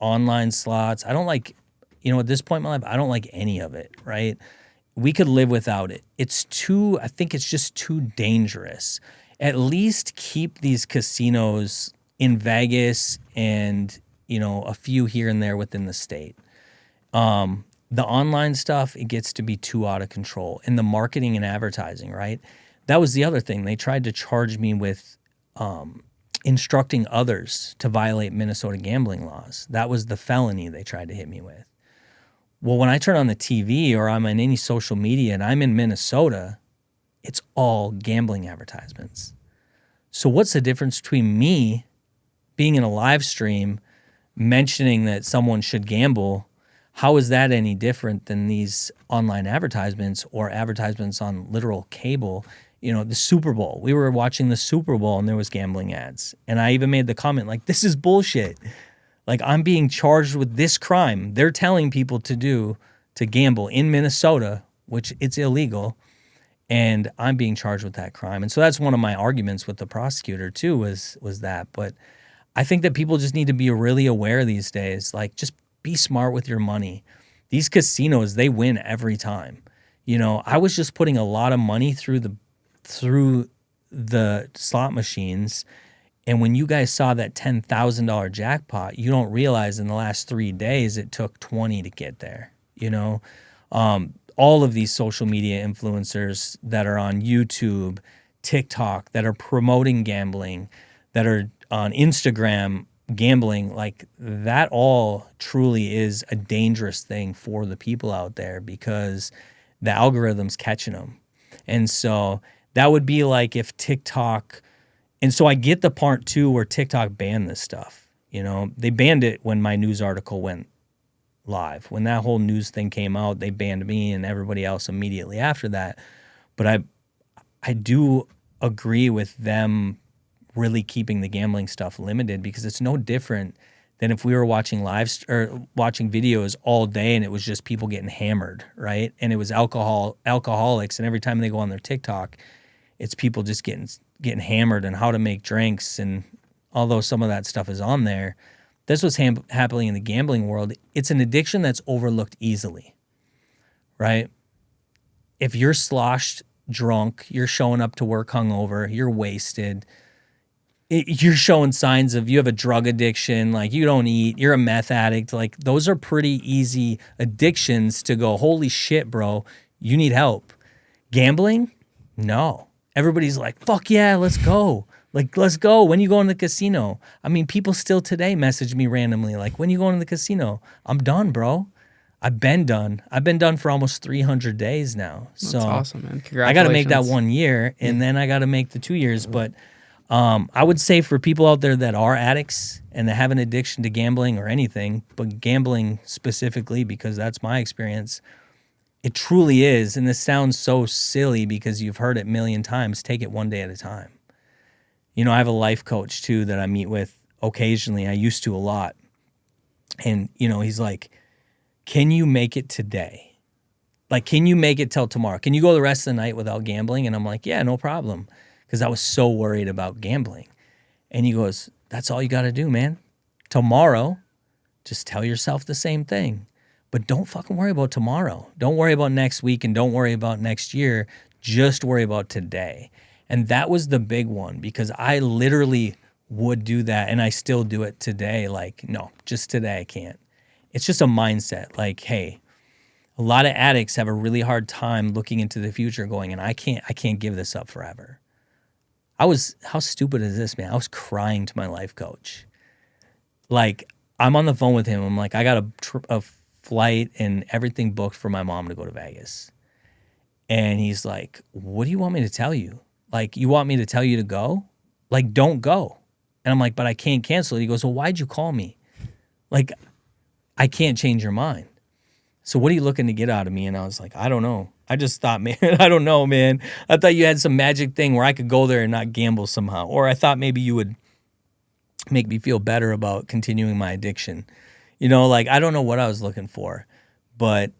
online slots. I don't like, at this point in my life, I don't like any of it, right? We could live without it. I think it's just too dangerous. At least keep these casinos in Vegas and, a few here and there within the state. The online stuff, it gets to be too out of control. And the marketing and advertising, right? That was the other thing. They tried to charge me with instructing others to violate Minnesota gambling laws. That was the felony they tried to hit me with. Well, when I turn on the TV or I'm on any social media and I'm in Minnesota, it's all gambling advertisements. So what's the difference between me being in a live stream mentioning that someone should gamble? How is that any different than these online advertisements or advertisements on literal cable? The Super Bowl. We were watching the Super Bowl and there was gambling ads. And I even made the comment like, this is bullshit. Like I'm being charged with this crime. They're telling people to gamble in Minnesota, which it's illegal. And I'm being charged with that crime. And so that's one of my arguments with the prosecutor too was that. But I think that people just need to be really aware these days. Like just be smart with your money. These casinos, they win every time. I was just putting a lot of money through the slot machines. And when you guys saw that $10,000 jackpot, you don't realize in the last 3 days it took 20 to get there. All of these social media influencers that are on YouTube, TikTok, that are promoting gambling, that are on Instagram gambling, like that all truly is a dangerous thing for the people out there because the algorithm's catching them. And so that would be like if TikTok, and so I get the part too where TikTok banned this stuff. They banned it when my news article went live. When that whole news thing came out, they banned me and everybody else immediately after that. But I do agree with them really keeping the gambling stuff limited because it's no different than if we were watching watching videos all day and it was just people getting hammered, right? And it was alcoholics, and every time they go on their TikTok, it's people just getting hammered and how to make drinks. And although some of that stuff is on there, that's what's happening in the gambling world. It's an addiction that's overlooked easily, right? If you're sloshed drunk, you're showing up to work hungover, you're wasted, you're showing signs of you have a drug addiction, like you don't eat, you're a meth addict, like those are pretty easy addictions to go, holy shit, bro, you need help. Gambling? No. Everybody's like, fuck yeah, let's go. Like, let's go. When you go in the casino? I mean, people still today message me randomly, like, when you going to the casino? I'm done, bro. I've been done. I've been done for almost 300 days now. That's so awesome, man. Congratulations. I got to make that 1 year, and then I got to make the 2 years. But I would say for people out there that are addicts and that have an addiction to gambling or anything, but gambling specifically, because that's my experience, it truly is. And this sounds so silly because you've heard it a million times. Take it one day at a time. I have a life coach too that I meet with occasionally. I used to a lot. And, he's like, can you make it today? Like, can you make it till tomorrow? Can you go the rest of the night without gambling? And I'm like, yeah, no problem. Because I was so worried about gambling. And he goes, that's all you got to do, man. Tomorrow, just tell yourself the same thing. but don't fucking worry about tomorrow. Don't worry about next week and don't worry about next year. Just worry about today. And that was the big one because I literally would do that and I still do it today. Like, no, just today I can't. It's just a mindset. Like, hey, a lot of addicts have a really hard time looking into the future going, and I can't give this up forever. How stupid is this, man? I was crying to my life coach. Like, I'm on the phone with him. I'm like, I got a flight and everything booked for my mom to go to Vegas. And he's like, what do you want me to tell you? Like, you want me to tell you to go? Like, don't go. And I'm like, but I can't cancel it. He goes, well, why'd you call me? Like, I can't change your mind. So what are you looking to get out of me? And I was like, I don't know. I just thought, man, I don't know, man. I thought you had some magic thing where I could go there and not gamble somehow. Or I thought maybe you would make me feel better about continuing my addiction. You know, like, I don't know what I was looking for. But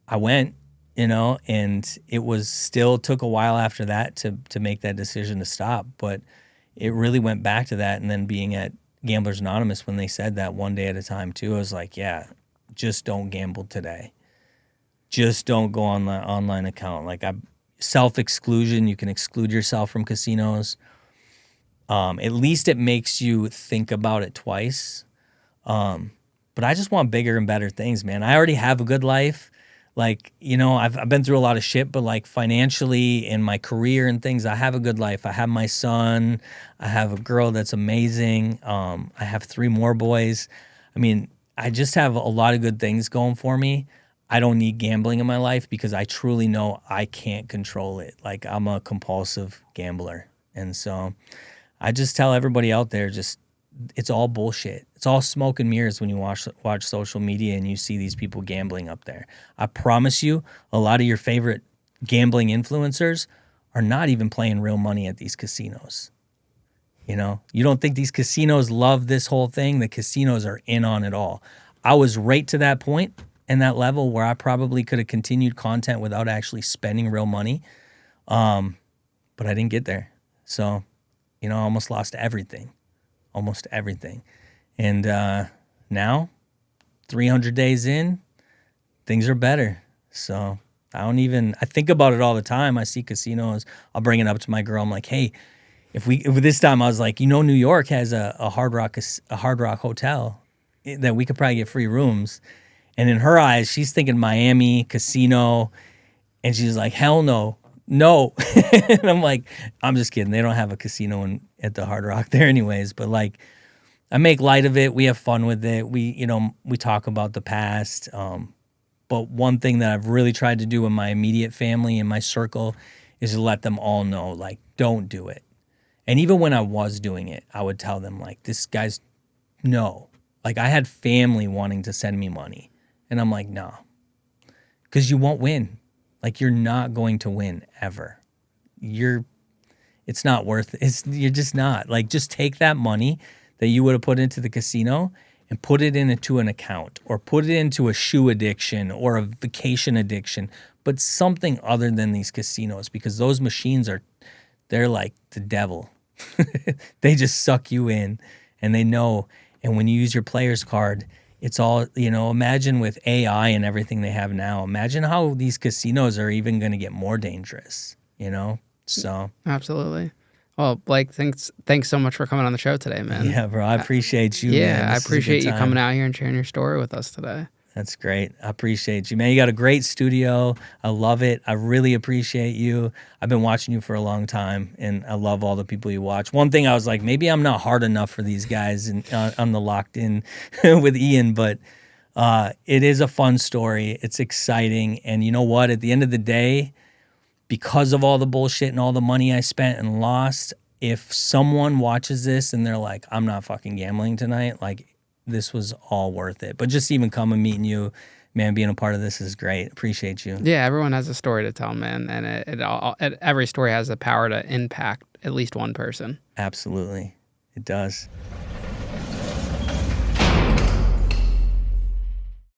I went, you know, and it was still took a while after that to make that decision to stop. But it really went back to that. And then being at Gamblers Anonymous when they said that one day at a time too, I was like, yeah, just don't gamble today. Just don't go on the online account. Like, self-exclusion, you can exclude yourself from casinos. At least it makes you think about it twice. But I just want bigger and better things, man. I already have a good life. Like, you know, I've been through a lot of shit, but like financially in my career and things, I have a good life. I have my son. I have a girl that's amazing. I have 3 more boys. I mean, I just have a lot of good things going for me. I don't need gambling in my life because I truly know I can't control it. Like, I'm a compulsive gambler. And so I just tell everybody out there, just, it's all bullshit. It's all smoke and mirrors when you watch social media and you see these people gambling up there. I promise you, a lot of your favorite gambling influencers are not even playing real money at these casinos. You know, you don't think these casinos love this whole thing? The casinos are in on it all. I was right to that point and that level where I probably could have continued content without actually spending real money. But I didn't get there. So, you know, I almost lost everything. Almost everything. And now, 300 days in, things are better. So I think about it all the time. I see casinos. I'll bring it up to my girl. I'm like, hey, if this time I was like, you know, New York has a Hard Rock hotel that we could probably get free rooms. And in her eyes, she's thinking Miami casino. And she's like, hell no. No. And I'm like, I'm just kidding. They don't have a casino at the Hard Rock there anyways. But like, I make light of it. We have fun with it. We talk about the past. But one thing that I've really tried to do in my immediate family and my circle is to let them all know, like, don't do it. And even when I was doing it, I would tell them, like, this guy's, no. Like, I had family wanting to send me money. And I'm like, no. Because you won't win. Like, you're not going to win ever. It's not worth it. You're just not. Like, just take that money that you would have put into the casino and put it into an account or put it into a shoe addiction or a vacation addiction, but something other than these casinos, because those machines they're like the devil. They just suck you in and they know. And when you use your player's card, it's all, imagine with AI and everything they have now, imagine how these casinos are even going to get more dangerous, So. Absolutely. Well, Blake, thanks so much for coming on the show today, man. Yeah, bro. I appreciate you, yeah, man. I appreciate you coming out here and sharing your story with us today. That's great. I appreciate you, man. You got a great studio. I love it. I really appreciate you. I've been watching you for a long time, and I love all the people you watch. One thing I was like, maybe I'm not hard enough for these guys and on the Locked In with Ian, but it is a fun story. It's exciting. And you know what? At the end of the day, because of all the bullshit and all the money I spent and lost, if someone watches this and they're like, I'm not fucking gambling tonight, like, this was all worth it. But just even coming, meeting you, man, being a part of this is great. Appreciate you. Yeah, everyone has a story to tell, man. And every story has the power to impact at least one person. Absolutely. It does.